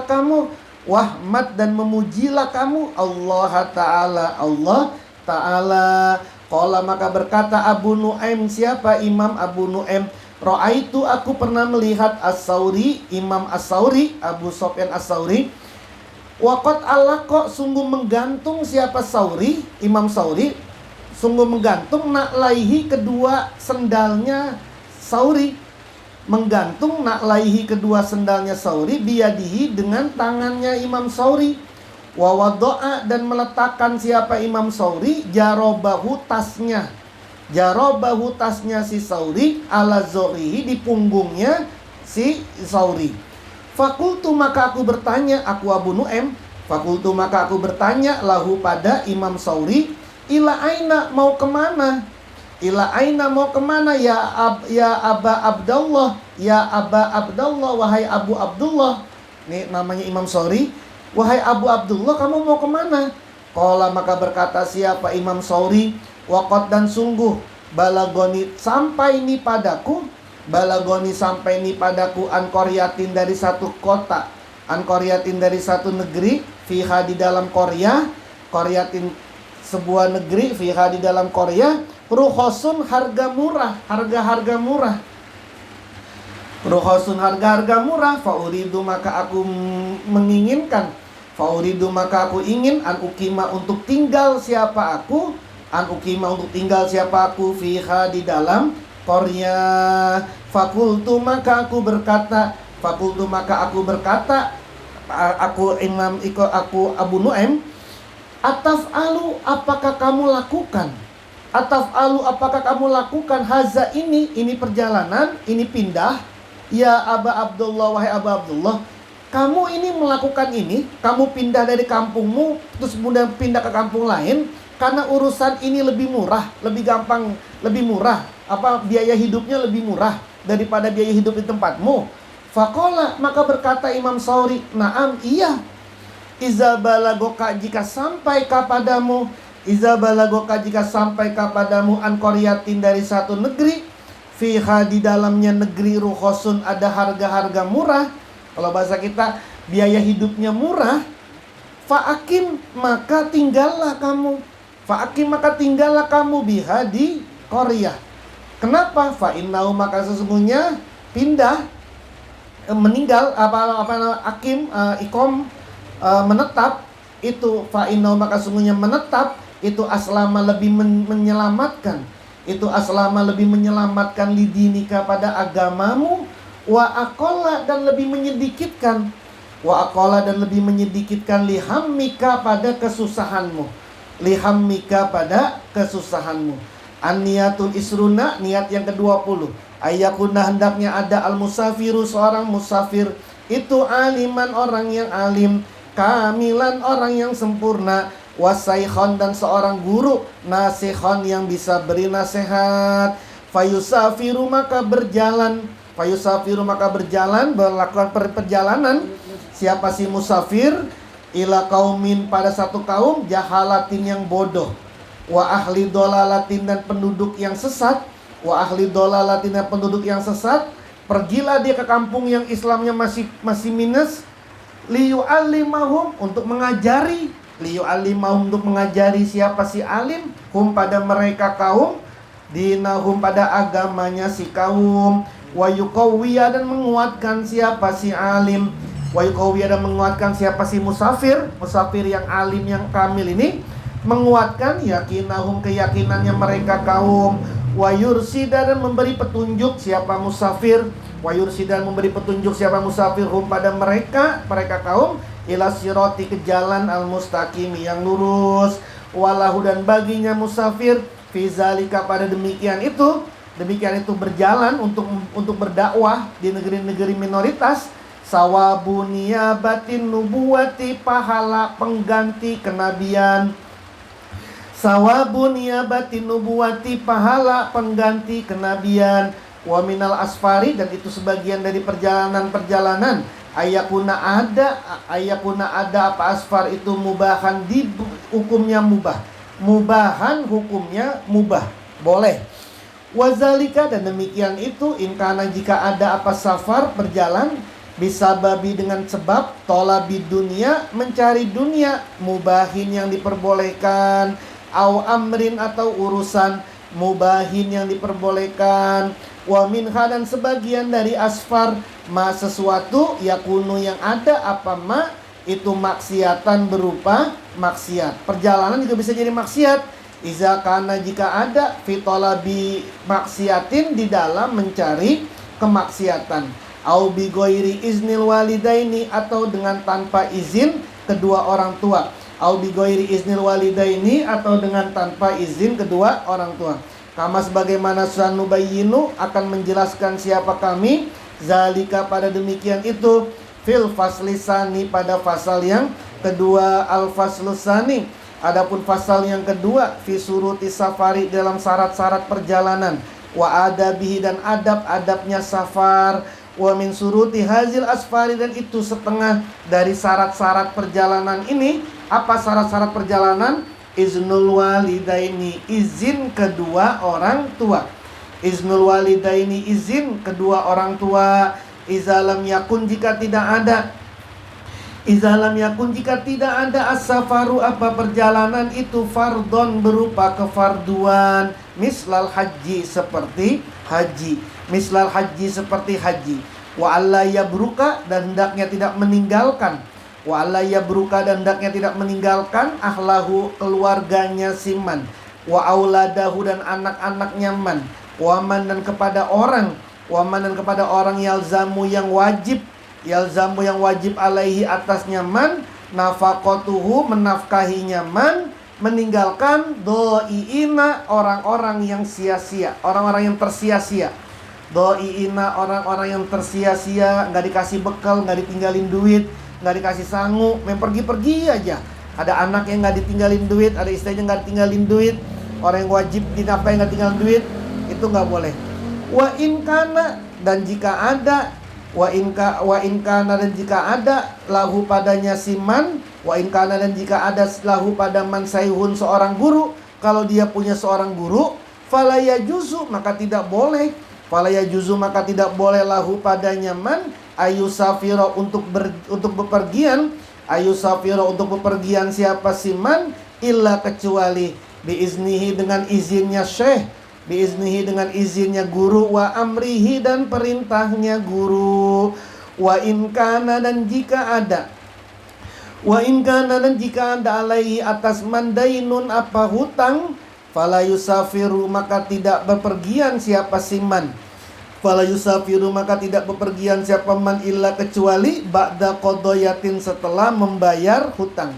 Speaker 1: kamu, wahmad dan memujilah kamu Allah Ta'ala. Qala maka berkata Abu Nu'aim, siapa Imam Abu Nu'aim, Ra'aitu, aku pernah melihat As-Sauri, Imam As-Sauri, Abu Sufyan As-Sauri. Waqad alaqa, sungguh menggantung siapa Sauri, Imam Sauri, sungguh menggantung naklaihi, kedua sendalnya Sauri. Menggantung naklaihi, kedua sendalnya Sauri, biyadihi, dengan tangannya Imam Sauri. Wa wado'a, dan meletakkan siapa Imam Sauri, jarobahu, tasnya si Sauri, ala zorihi, di punggungnya si Sauri. Fakultu maka aku bertanya, aku Abu Nu'aim, fakultu maka aku bertanya lahu pada Imam Sauri, ila aina, mau kemana? Ya Aba Abdullah, wahai Abu Abdullah. Ini namanya Imam Sauri. Wahai Abu Abdullah, kamu mau kemana? Qala maka berkata siapa Imam Sauri, waqad, dan sungguh, balagoni sampai ni padaku, an qaryatin, dari satu kota, an qaryatin, dari satu negeri, fiha, di dalam Korea, qaryatin sebuah negeri, fiha, di dalam Korea, ruhosun, harga murah, ruhosun, harga murah. Fauridu maka aku ingin, an ukima, untuk tinggal siapa aku, fiha, di dalam Korea. Fakultu maka aku berkata, aku Abu Nu'aim, ataf'alu, apakah kamu lakukan haza, ini perjalanan, ini pindah, ya Aba Abdullah, wahai Aba Abdullah, kamu ini melakukan ini, kamu pindah dari kampungmu terus kemudian pindah ke kampung lain karena urusan ini lebih murah, lebih gampang, lebih murah, biaya hidupnya lebih murah daripada biaya hidup di tempatmu. Faqala, maka berkata Imam Sauri, na'am, iya. Iza balagoka, jika sampai kepadamu, an qaryatin, dari satu negeri, fiha, di dalamnya negeri, ruhosun, ada harga-harga murah. Kalau bahasa kita, biaya hidupnya murah. Fa'akim, maka tinggallah kamu, biha, di Korea. Kenapa? Fa'innahu, maka sesungguhnya pindah, meninggal, menetap, itu fa'innahu, maka sesungguhnya menetap, itu aslama, lebih menyelamatkan, lidinika, pada agamamu, wa aqalla, dan lebih menyedikitkan, lihammika, pada kesusahanmu, an-niyatul isruna, niat yang ke-20, ayyakuna, hendaknya ada al-musafiru, seorang musafir, itu aliman, orang yang alim, kamilan, orang yang sempurna, wasaikhon, dan seorang guru, nasikhon, yang bisa beri nasihat. Fayusafiru maka berjalan, melakukan perjalanan, siapa si musafir, ila kaumin, pada satu kaum, jahalatin, yang bodoh, wa ahli dolalatin, dan penduduk yang sesat, pergilah dia ke kampung yang Islamnya masih minus, liyu'allimahum, untuk mengajari, siapa si alim, hum, pada mereka kaum, dinahum, pada agamanya si kaum, wa yuqawwiya, dan menguatkan siapa si alim, dan menguatkan siapa si musafir yang alim, yang kamil ini, menguatkan yakinahum, keyakinannya mereka kaum, wa yursida, dan memberi petunjuk siapa musafir, hum, pada mereka kaum, ila sirati, ke jalan al-mustaqim, yang lurus, walahu, dan baginya musafir, fizalika, pada demikian itu berjalan untuk berdakwah di negeri-negeri minoritas, sawabu niyabatin nubuwati, pahala pengganti kenabian, Sawabun niyabati nubuwati, pahala pengganti kenabian. Wa minal asfari, dan itu sebagian dari perjalanan-perjalanan. Ayakuna ada apa asfar itu mubahan, di hukumnya mubah. Mubahan hukumnya mubah, boleh. Wazalika, dan demikian itu inkana jika ada apa safar, berjalan, bisa babi dengan sebab tolabi dunia, mencari dunia, mubahin yang diperbolehkan, au amrin atau urusan, mubahin yang diperbolehkan. Wa minha, dan sebagian dari asfar, ma sesuatu, yakunu yang ada apa ma itu maksiatan berupa maksiat. Perjalanan juga bisa jadi maksiat. Iza kana jika ada fitolabi maksiatin, di dalam mencari kemaksiatan. Au bi ghairi iznil walidaini, atau dengan tanpa izin kedua orang tua. Au bi ghairi iznil walidaini, atau dengan tanpa izin kedua orang tua. Kama sebagaimana sanubayyinu, akan menjelaskan siapa kami, zalika pada demikian itu, fil faslisani, pada pasal yang kedua. Al faslusani, adapun pasal yang kedua, fi suruti safari, dalam syarat-syarat perjalanan. Wa adabihi, dan adab-adabnya safar. Wa min suruti hazil asfari, dan itu setengah dari syarat-syarat perjalanan ini. Apa syarat-syarat perjalanan? Iznul walidaini, izin kedua orang tua. Iznul walidaini, izin kedua orang tua. Izalam yakun, jika tidak ada. Izalam yakun, jika tidak ada as-safaru apa perjalanan itu, fardon berupa kefarduan. Mislal haji, seperti haji. Mislal haji, seperti haji. Wa alla yabruka, dan hendaknya tidak meninggalkan. Wa alla yabruka, dan hendaknya tidak meninggalkan ahlahu, keluarganya siman. Wa auladahu, dan anak-anaknya man. Wa man, dan kepada orang. Wa man, dan kepada orang yalzamu, yang wajib. Yalzamu, yang wajib alaihi, atasnya man. Nafaqatuhu, menafkahinya man. Meninggalkan do'iina, orang-orang yang sia-sia, orang-orang yang tersia-sia. Do'iina, orang-orang yang tersia-sia, nggak dikasih bekal, nggak ditinggalin duit, nggak dikasih sangu, main pergi-pergi aja. Ada anak yang nggak ditinggalin duit, ada istrinya nggak ditinggalin duit, orang yang wajib dinafkahi nggak tinggalin duit, itu nggak boleh. Wa in kana, dan jika ada, wa in kana, dan jika ada lahu padanya siman, wa in kana, dan jika ada lahu pada man sayhun, seorang guru. Kalau dia punya seorang guru, fala yajuzu, maka tidak boleh. Fala yajuzu, maka tidak boleh lahu padanya man ayusafiro, untuk bepergian. Ayusafiro, untuk bepergian siapa siman, illa kecuali biiznihi, dengan izinnya syekh, biiznihi, dengan izinnya guru, wa amrihi, dan perintahnya guru. Wa in kana, dan jika ada, wa in kana, dan jika ada alaihi, atas mandainun apa hutang, fala yusafiru, maka tidak bepergian siapa siman. Fala yusafiru, maka tidak bepergian siapa man, illa kecuali ba'da qadoyatin, setelah membayar hutang.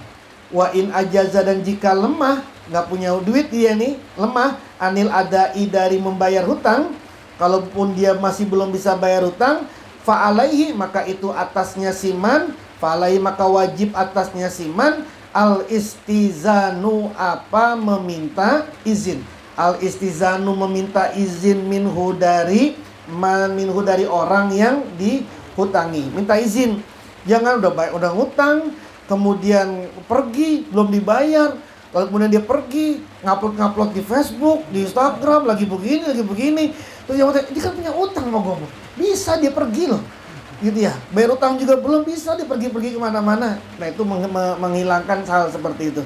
Speaker 1: Wa in ajaza, dan jika lemah, nggak punya duit dia nih, lemah, anil adai, dari membayar hutang, kalaupun dia masih belum bisa bayar hutang, fa'alaihi, maka itu atasnya siman, fa'alaihi, maka wajib atasnya siman, al istizanu, apa meminta izin. Al istizanu, meminta izin, minhu, dari orang yang dihutangi. Minta izin. Jangan udah ngutang, kemudian pergi belum dibayar, lalu kemudian dia pergi ngupload di Facebook, di Instagram, lagi begini. Terus yang ini kan punya utang mau gue, bisa dia pergi loh, gitu ya. Bayar utang juga belum, bisa dia pergi kemana-mana. Nah, itu menghilangkan hal seperti itu.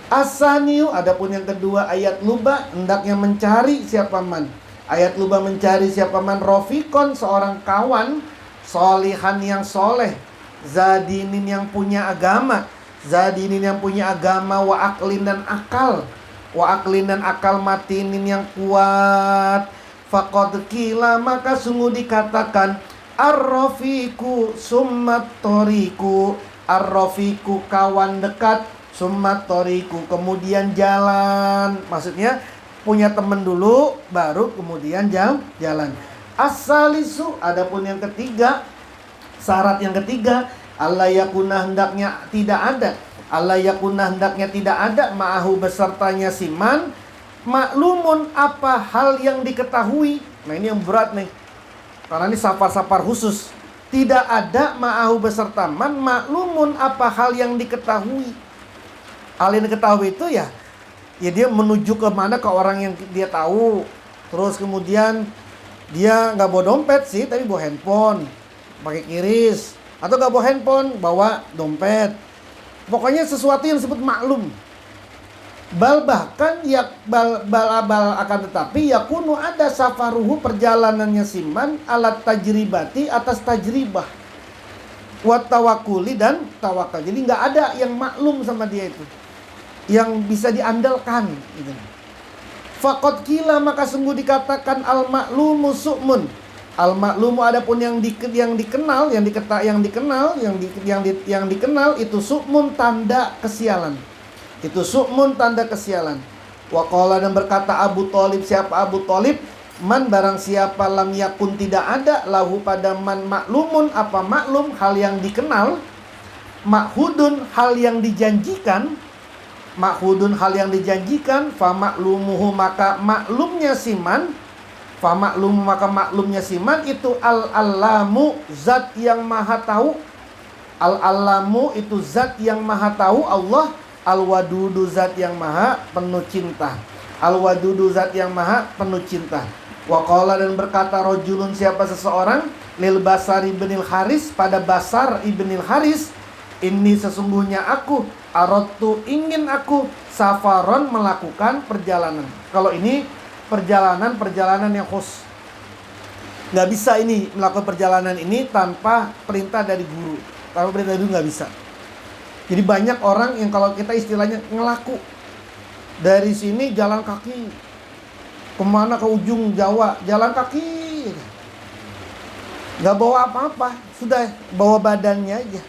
Speaker 1: Asaniu, adapun yang kedua, ayat luba, hendaknya mencari siapa man. Ayat luba, mencari siapa man, rofikon, seorang kawan, solihan, yang soleh, zadinin, yang punya agama, zadinin, yang punya agama, wa aklin, dan akal, wa aklin, dan akal, matinin, yang kuat. Faqad qila, maka sungguh dikatakan, ar-rafiqu summat toriku, ar-rafiqu, kawan dekat, summat toriku, kemudian jalan. Maksudnya punya teman dulu, baru kemudian jalan. As-salisu, adapun yang ketiga, syarat yang ketiga, alla yakuna, hendaknya tidak ada, Allah yakunah, hendaknya tidak ada, ma'ahu besertanya si man, maklumun, apa hal yang diketahui. Nah ini yang berat nih, karena ini safar-safar khusus. Tidak ada ma'ahu beserta man, maklumun, apa hal yang diketahui. Hal yang diketahui itu ya dia menuju ke mana, ke orang yang dia tahu. Terus kemudian dia nggak bawa dompet sih, tapi bawa handphone, pakai kiris. Atau nggak bawa handphone, bawa dompet. Pokoknya sesuatu yang disebut maklum. Bal bahkan ya bal akan tetapi yakunu ada safaruhu, perjalanannya siman, alat tajribati, atas tajribah, wat tawakuli, dan tawakal. Jadi nggak ada yang maklum sama dia itu, yang bisa diandalkan gitu. Faqad qila, maka sungguh dikatakan al maklumu su'mun. Al maklumu adapun yang dikenal itu su'mun, tanda kesialan. Itu su'mun, tanda kesialan. Wa qala, dan berkata Abu Thalib, siapa Abu Thalib? Man, barang siapa lam yakun, tidak ada, lahu pada man maklumun, apa maklum, hal yang dikenal, makhudun, hal yang dijanjikan, makhudun, hal yang dijanjikan, fa maklumuhu, maka maklumnya siman, fa maklum, maka maklumnya siman itu al-alamu, zat yang maha tahu. Al-alamu itu zat yang maha tahu, Allah. Al-wadudu, zat yang maha penuh cinta. Al-wadudu, zat yang maha penuh cinta. Wa qala, dan berkata rajulun, siapa seseorang, lil Basar ibnil Haris, pada Basar ibnil Haris, ini sesungguhnya aku, aradtu, ingin aku, safaron, melakukan perjalanan. Kalau ini perjalanan yang khusus, nggak bisa ini melakukan perjalanan ini tanpa perintah dari guru. Kalau perintah dari guru nggak bisa. Jadi banyak orang yang kalau kita istilahnya ngelaku dari sini jalan kaki kemana, ke ujung Jawa jalan kaki, nggak bawa apa-apa, sudah bawa badannya aja,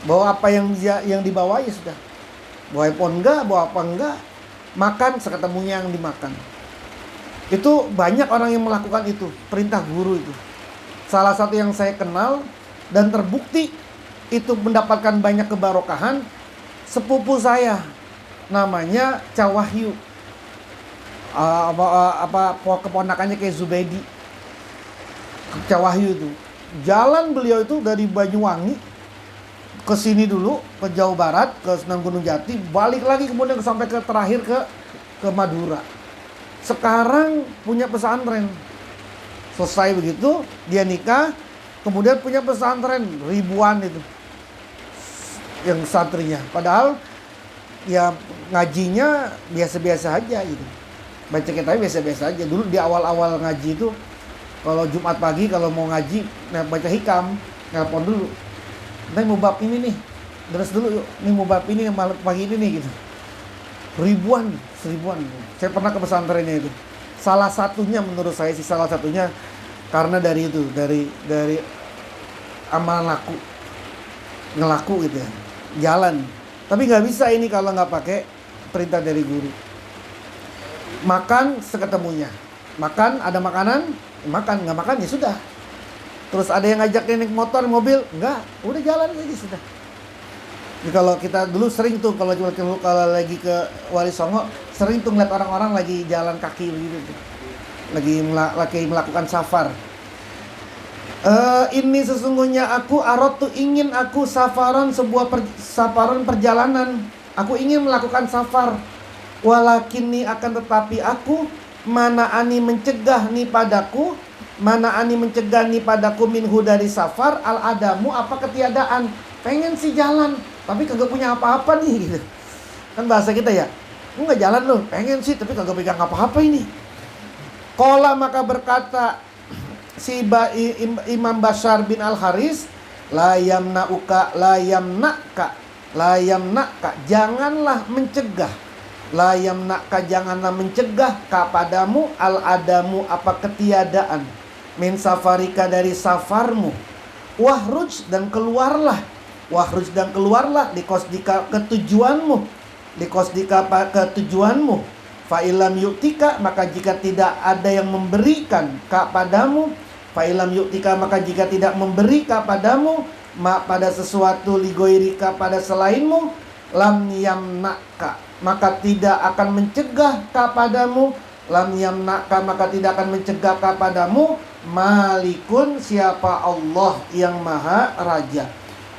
Speaker 1: bawa apa yang dibawa ya sudah, bawa iPhone enggak, bawa apa enggak, makan seketemunya yang dimakan. Itu banyak orang yang melakukan itu, perintah guru itu. Salah satu yang saya kenal dan terbukti itu mendapatkan banyak kebarokahan, sepupu saya namanya Cawahyu, keponakannya kayak Zubaidi. Cawahyu itu jalan, beliau itu dari Banyuwangi ke sini dulu, ke Jawa Barat, ke Sunan Gunung Jati, balik lagi kemudian sampai ke terakhir ke Madura. Sekarang punya pesantren. Selesai begitu dia nikah, kemudian punya pesantren ribuan itu yang santrinya. Padahal ya ngajinya biasa-biasa aja gitu, baca kitabnya biasa-biasa aja. Dulu di awal-awal ngaji itu, kalau Jumat pagi kalau mau ngaji, baca hikam, nelpon dulu, nanti mau bab ini nih, terus dulu yuk, nih mau bab ini malam pagi ini nih gitu. Ribuan. Saya pernah ke pesantrennya itu. Salah satunya menurut saya sih, salah satunya karena dari itu, dari amalan ngelaku gitu ya, jalan. Tapi nggak bisa ini kalau nggak pakai perintah dari guru. Makan seketemunya, makan, ada makanan, makan, nggak makan ya sudah. Terus ada yang ngajak naik motor, mobil, nggak, udah jalan aja sudah. Jadi kalau kita dulu sering tuh kalau lagi ke Wali Songo, sering tuh ngeliat orang-orang lagi jalan kaki begitu tuh, lagi melakukan safar. Ini sesungguhnya aku aradtu, ingin aku, safaron, safaron perjalanan. Aku ingin melakukan safar. Walakinni, akan tetapi aku, manaani mencegah nih padaku, minhu dari safar, al adamu, apa ketiadaan. Pengen sih jalan, tapi kagak punya apa-apa nih gitu. Kan bahasa kita ya, lu nggak jalan loh, pengen sih tapi kagak pegang apa-apa ini. Qala, maka berkata si Imam Bashar bin Al-Haris, la yamna'ka, janganlah mencegah kepadamu al-adamu, apa ketiadaan, min safarika, dari safarmu, wahruj, dan keluarlah likosdika, ketujuanmu, fa'ilam yu'tika, maka jika tidak ada yang memberikan kepadamu, maka jika tidak memberi kepadamu pada sesuatu, ligoirika, pada selainmu, lam yamna'ka, maka tidak akan mencegah kepadamu, lam yamna'ka, maka tidak akan mencegah kepadamu, malikun, siapa Allah yang maha raja.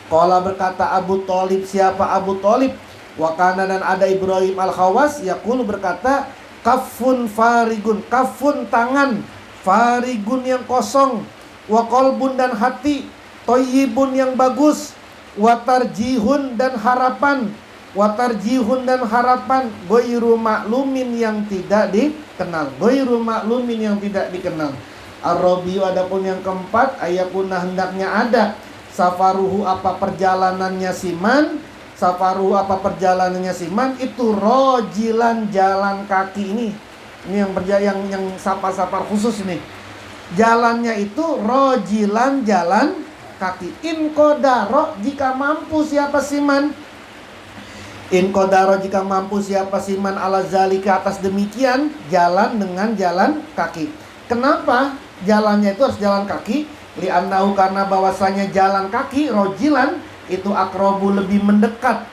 Speaker 1: Qala, berkata Abu Thalib, siapa Abu Thalib? Wa kana, dan ada Ibrahim al-Khawas, yaqulu, berkata, kafun farigun, kafun tangan, farigun yang kosong, wa qalbun dan hati, thayyibun yang bagus, wa tarjihun dan harapan, watarjihun dan harapan, ghairu maklumin yang tidak dikenal, ghairu maklumin yang tidak dikenal. Ar-rabiu, adapun yang keempat, ayakuna, hendaknya ada, safaruhu, apa perjalanannya siman, safaruhu, apa perjalanannya siman, itu rojilan, jalan kaki. Ini yang safar khusus ini. Jalannya itu rojilan, jalan kaki. In qadara, jika mampu siapa siman, in qadara, jika mampu siapa siman, ala zalika, atas demikian, jalan dengan jalan kaki. Kenapa jalannya itu harus jalan kaki? Li'annahu, karena bahwasanya jalan kaki, rojilan, itu akrobu, lebih mendekat,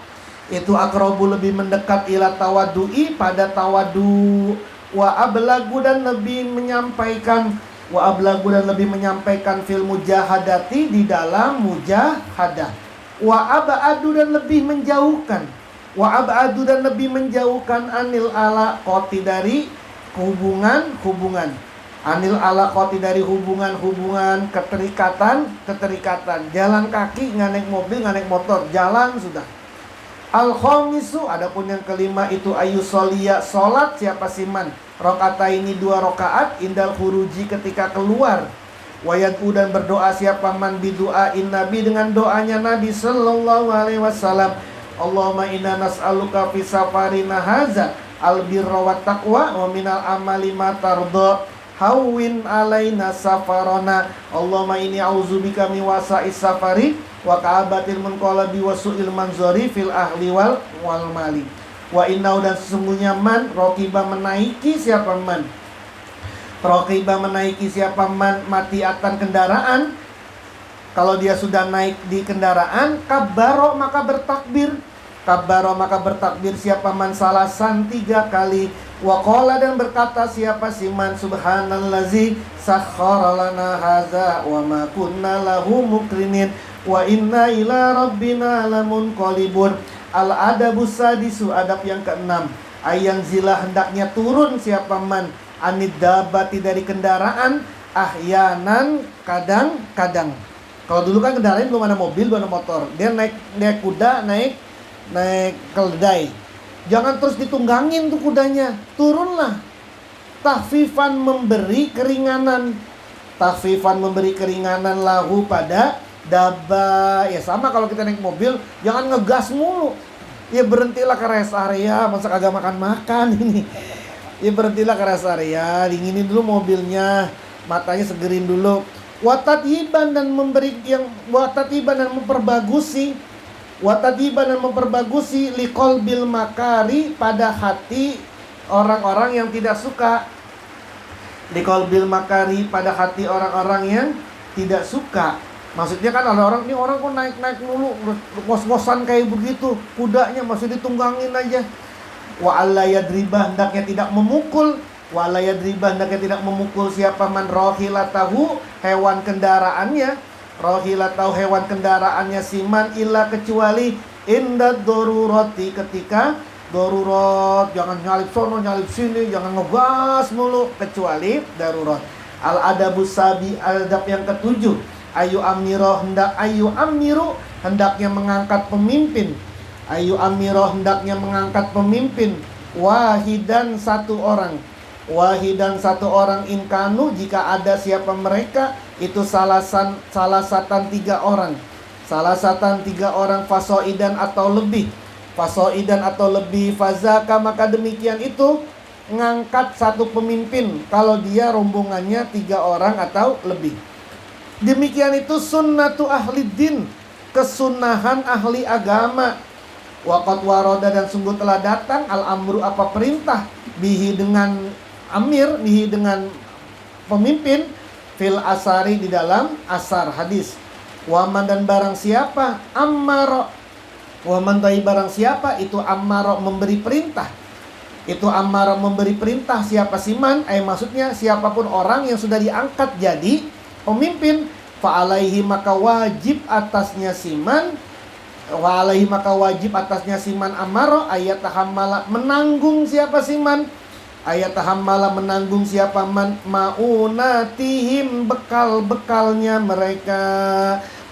Speaker 1: itu akrobu, lebih mendekat, ila tawadu'i, pada tawadu, wa ablagu, dan lebih menyampaikan, wa ablagu, dan lebih menyampaikan, fil mujahadati, di dalam mujahadah, wa abadu, dan lebih menjauhkan, wa abadu, dan lebih menjauhkan, anil alaqati, dari hubungan, anil alaqati, dari hubungan, keterikatan. Jalan kaki, nggak naik mobil, nggak naik motor, jalan sudah. Al-khamisu, adapun yang kelima, itu ayusolia, sholat siapa siman, rakaataini, 2 rakaat, indal khuruji, ketika keluar, wayad'u, dan berdoa siapa man bidu'ain nabi, dengan doanya Nabi sallallahu alaihi wasallam, Allahumma inna nas'aluka fi safarina haza albirra wat taqwa wa minal amali ma tardha hawwin alaina safarana, Allahumma inni a'udzubika min wasa'is safari wa ka'abatil munqalabi wa su'il manzari fil ahli wal mali. Wa innahu, dan sesungguhnya man, rokiba, menaiki siapa man, rokiba, menaiki siapa man, matiatan, kendaraan. Kalau dia sudah naik di kendaraan, kabbaro, maka bertakbir, kabbaro, maka bertakbir siapa man, salasan, 3 kali. Wa qala, dan berkata siapa si man, subhanallazi sakhkhara lana hadza wa ma kunna lahu muqrinin wa inna ila rabbina lamunqalibun. Al-adabus sadisu, adab yang ke-6, ayang zila, hendaknya turun siapa man, anid dabati, dari kendaraan, ahyanan, kadang-kadang. Kalau dulu kan kendaraan belum ada mobil, belum ada motor, dia naik kuda, naik keledai. Jangan terus ditunggangin tuh kudanya, turunlah. Tahfifan, memberi keringanan, tahfifan, memberi keringanan, lahu, pada daba. Ya sama kalau kita naik mobil, jangan ngegas mulu. Ya berhentilah ke rest area, masa kagak makan ini. Ya berhentilah ke rest area, dinginin dulu mobilnya, matanya segerin dulu. Watatiban, dan memberi yang watatiban, dan memperbagusi, watatiban, dan memperbagusi, liqalbil makari, pada hati orang-orang yang tidak suka, liqalbil makari, pada hati orang-orang yang tidak suka. Maksudnya kan ada orang, ini orang kok naik mulu, ngos-ngosan kayak begitu, kudanya masih ditunggangin aja. Wa alla yadribah, hendaknya tidak memukul, wa alla yadribah, hendaknya tidak memukul siapa man rohilatahu, hewan kendaraannya, rohilatahu, hewan kendaraannya siman, illa, kecuali indad doruroti, ketika darurat. Jangan nyalip sono nyalip sini, jangan ngegas mulu, kecuali darurat. Al-adabus sabi, adab yang ke-7, ayu amiro, hendaknya mengangkat pemimpin, ayu amiro, hendaknya mengangkat pemimpin, wahidan, 1 orang, wahidan, 1 orang, inkanu, jika ada siapa mereka, itu salasatan 3 orang, salasatan 3 orang, fasoidan atau lebih, fasoidan atau lebih, fazaka, maka demikian itu ngangkat 1 pemimpin kalau dia rombongannya 3 orang atau lebih. Demikian itu sunnatu ahli din, kesunahan ahli agama. Waqad waroda, dan sungguh telah datang, al-amru, apa perintah, bihi, dengan amir, bihi, dengan pemimpin, fil asari, di dalam asar hadis. Waman, dan barang siapa, ammaro, Wa man barang siapa itu ammaro memberi perintah. Itu ammaro memberi perintah siapa si man? Maksudnya siapapun orang yang sudah diangkat jadi pemimpin, fa alaihi maka wajib atasnya si man, wa alaihi maka wajib atasnya si man ammaro ayatahammala menanggung siapa si man? Ayatahammala menanggung siapa man maunatihim bekal-bekalnya mereka.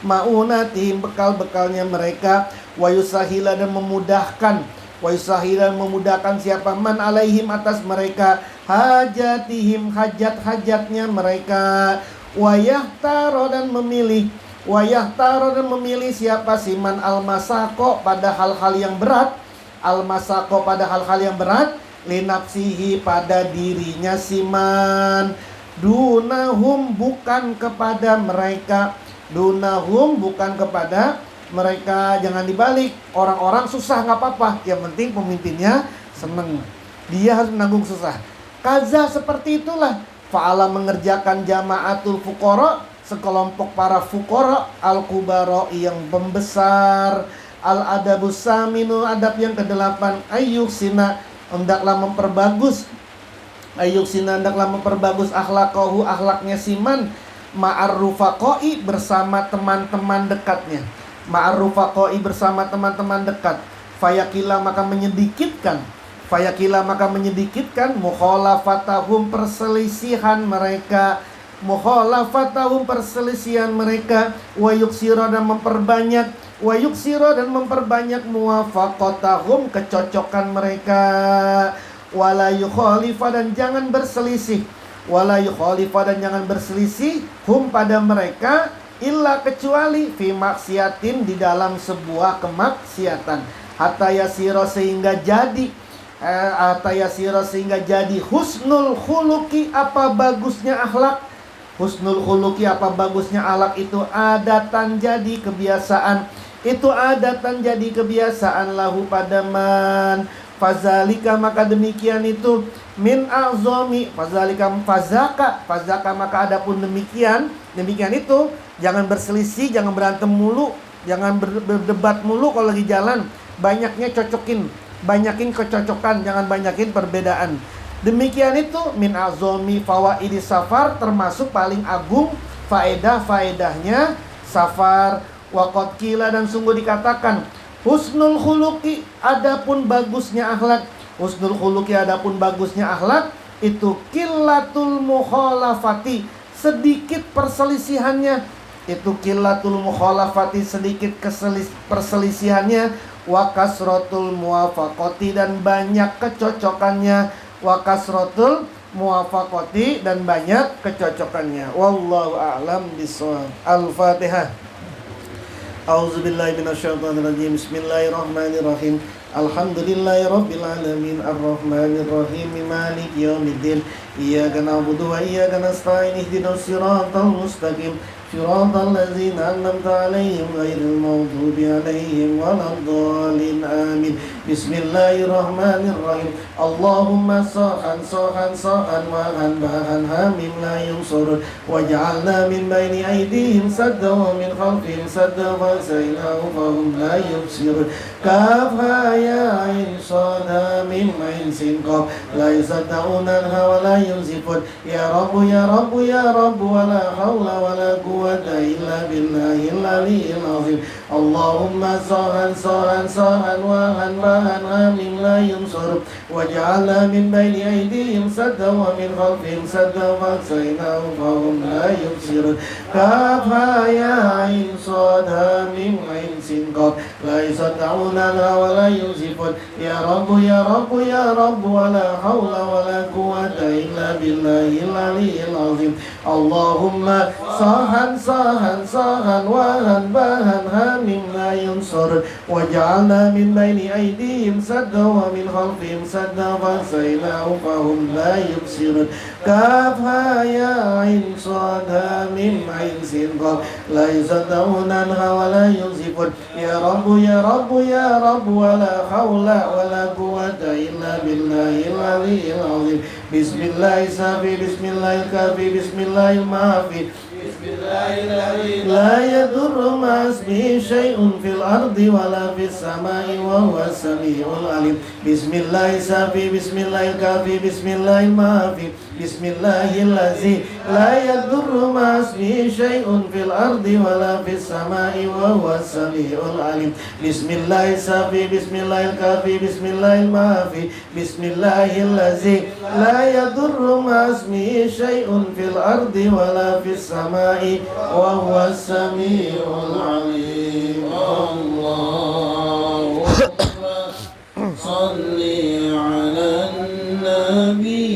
Speaker 1: Maunatihim bekal-bekalnya mereka. Wa yusahila dan memudahkan. Wa yusahila memudahkan siapa man alaihim atas mereka. Hajatihim hajat-hajatnya mereka. Wa yahtaro dan memilih. Wa yahtaro dan memilih siapa si man al-masako pada hal-hal yang berat. Al-masako pada hal-hal yang berat. Linafsihi pada dirinya si man. Dunahum bukan kepada mereka. Dunahum bukan kepada mereka. Jangan dibalik. Orang-orang susah nggak apa-apa, yang penting pemimpinnya seneng. Dia harus menanggung susah. Kaza seperti itulah. Fa'ala mengerjakan jama'atul fuqara, sekelompok para fuqara al-kubara yang pembesar. Al-adabus saminu adab yang ke-8 ayyuksina hendaklah memperbagus. Ayyuksina hendaklah memperbagus akhlaqahu akhlaknya siman ma'arrufaqai bersama teman-teman dekatnya. Ma'arrufaqai bersama teman-teman dekat. Fayakila maka menyedikitkan. Fayakila maka menyedikitkan mukhalafatahum perselisihan mereka. Mukhalafatahum perselisihan mereka. Wa yuksira dan memperbanyak. Wa yuksira dan memperbanyak muwafaqatahum kecocokan mereka. Wala yukhalifa dan jangan berselisih. Wala yukhalifa dan jangan berselisih hum pada mereka illa kecuali fi maksiatin di dalam sebuah kemaksiatan. Hatta yasira sehingga jadi husnul khuluqi apa bagusnya akhlak. Husnul khuluqi apa bagusnya akhlak itu adatan jadi kebiasaan. Itu adatan jadi kebiasaan lahu pada man. Fazalika maka demikian itu min a'zomi. Fazalika fazaka maka adapun demikian itu jangan berselisih, jangan berantem mulu, jangan berdebat mulu kalau lagi jalan. Banyakin kecocokan, jangan banyakin perbedaan. Demikian itu min a'zomi fawaidi safar, termasuk paling agung faedahnya safar. Waqad qila dan sungguh dikatakan husnul khuluqi adapun bagusnya akhlak. Husnul khuluqi adapun bagusnya akhlak itu qillatul mukhalafati sedikit perselisihannya. Itu qillatul mukhalafati sedikit perselisihannya. Wa kasratul muwafaqati dan banyak kecocokannya. Wa kasratul muwafaqati dan banyak kecocokannya. Wallahu a'lam bishawab. Al-Fatihah. A'udzubillahi minasyaitonirrajim. Bismillahirrahmanirrahim. Alhamdulillahirabbil alamin arrahmanirrahim maliki yaumiddin. Iyyaka na'budu wa iyyaka nasta'in ihdinas siratal mustaqim. Siratal ladzina an'amta 'alaihim ghairil maghdubi 'alaihim waladdallin. Amin. Bismillahirrahmanirrahim. Allahumma sa'an wa bahan hamim la yunsurun waj'alna min baini aydihim sadda wa min khalfihim sadda fa saynahu fahum la yubsirun. Kaf ha ya ain sad ha mim ain sin qaf la yusaddauna wa la yunzifun. Ya Rabbu ya Rabbu ya Rabbu wa la hawla wa la quwwata illa billahil aliyyil azim. Allahumma sa'an wa bahan hamim la yunsur waj'alna min baini aydihim sadda wa min khalfihim sadda fa saynahu fahum la yubsirun. Kaf ha ya ain sad ha mim ain sin qaf la yusaddauna wa la yunzifun. Ya Rabbu ya Rabbu ya Rabbu wa la hawla wa la quwwata illa billahil aliyyil azim. Allahumma sa'an wa bahan hamim la yunsur waj'alna min baini aydihim sadda wa min khalfihim sadda fa saynahu fahum la yubsirun. Kaf ha ya ain sad ha mim ain sin qaf la yusaddauna wa la yunzifun. Ya Rabbu ya Rabbu ya Rabbu wa la hawla wa la quwwata illa billahil aliyyil azim. Bismillahis safi bismillahil kafi bismillahil mafi. لا يضر مع اسمه شيء في الأرض ولا في السماء وهو السميع العليم. بسم الله السافي بسم الله الكافي بسم الله المافي بسم الله الذي لا يضر مع اسمه شيء في الأرض ولا في السماء وهو السميع العليم. بسم الله السافي بسم الله الكافي بسم الله المافي بسم الله الذي لا يضر مع اسمه شيء في الأرض ولا في السماء وهو السميع العليم. الله أكبر. صل على النبي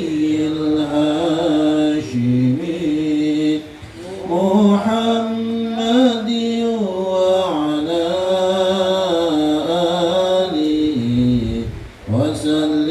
Speaker 1: الهاشمي محمد وعلى آله وسلم.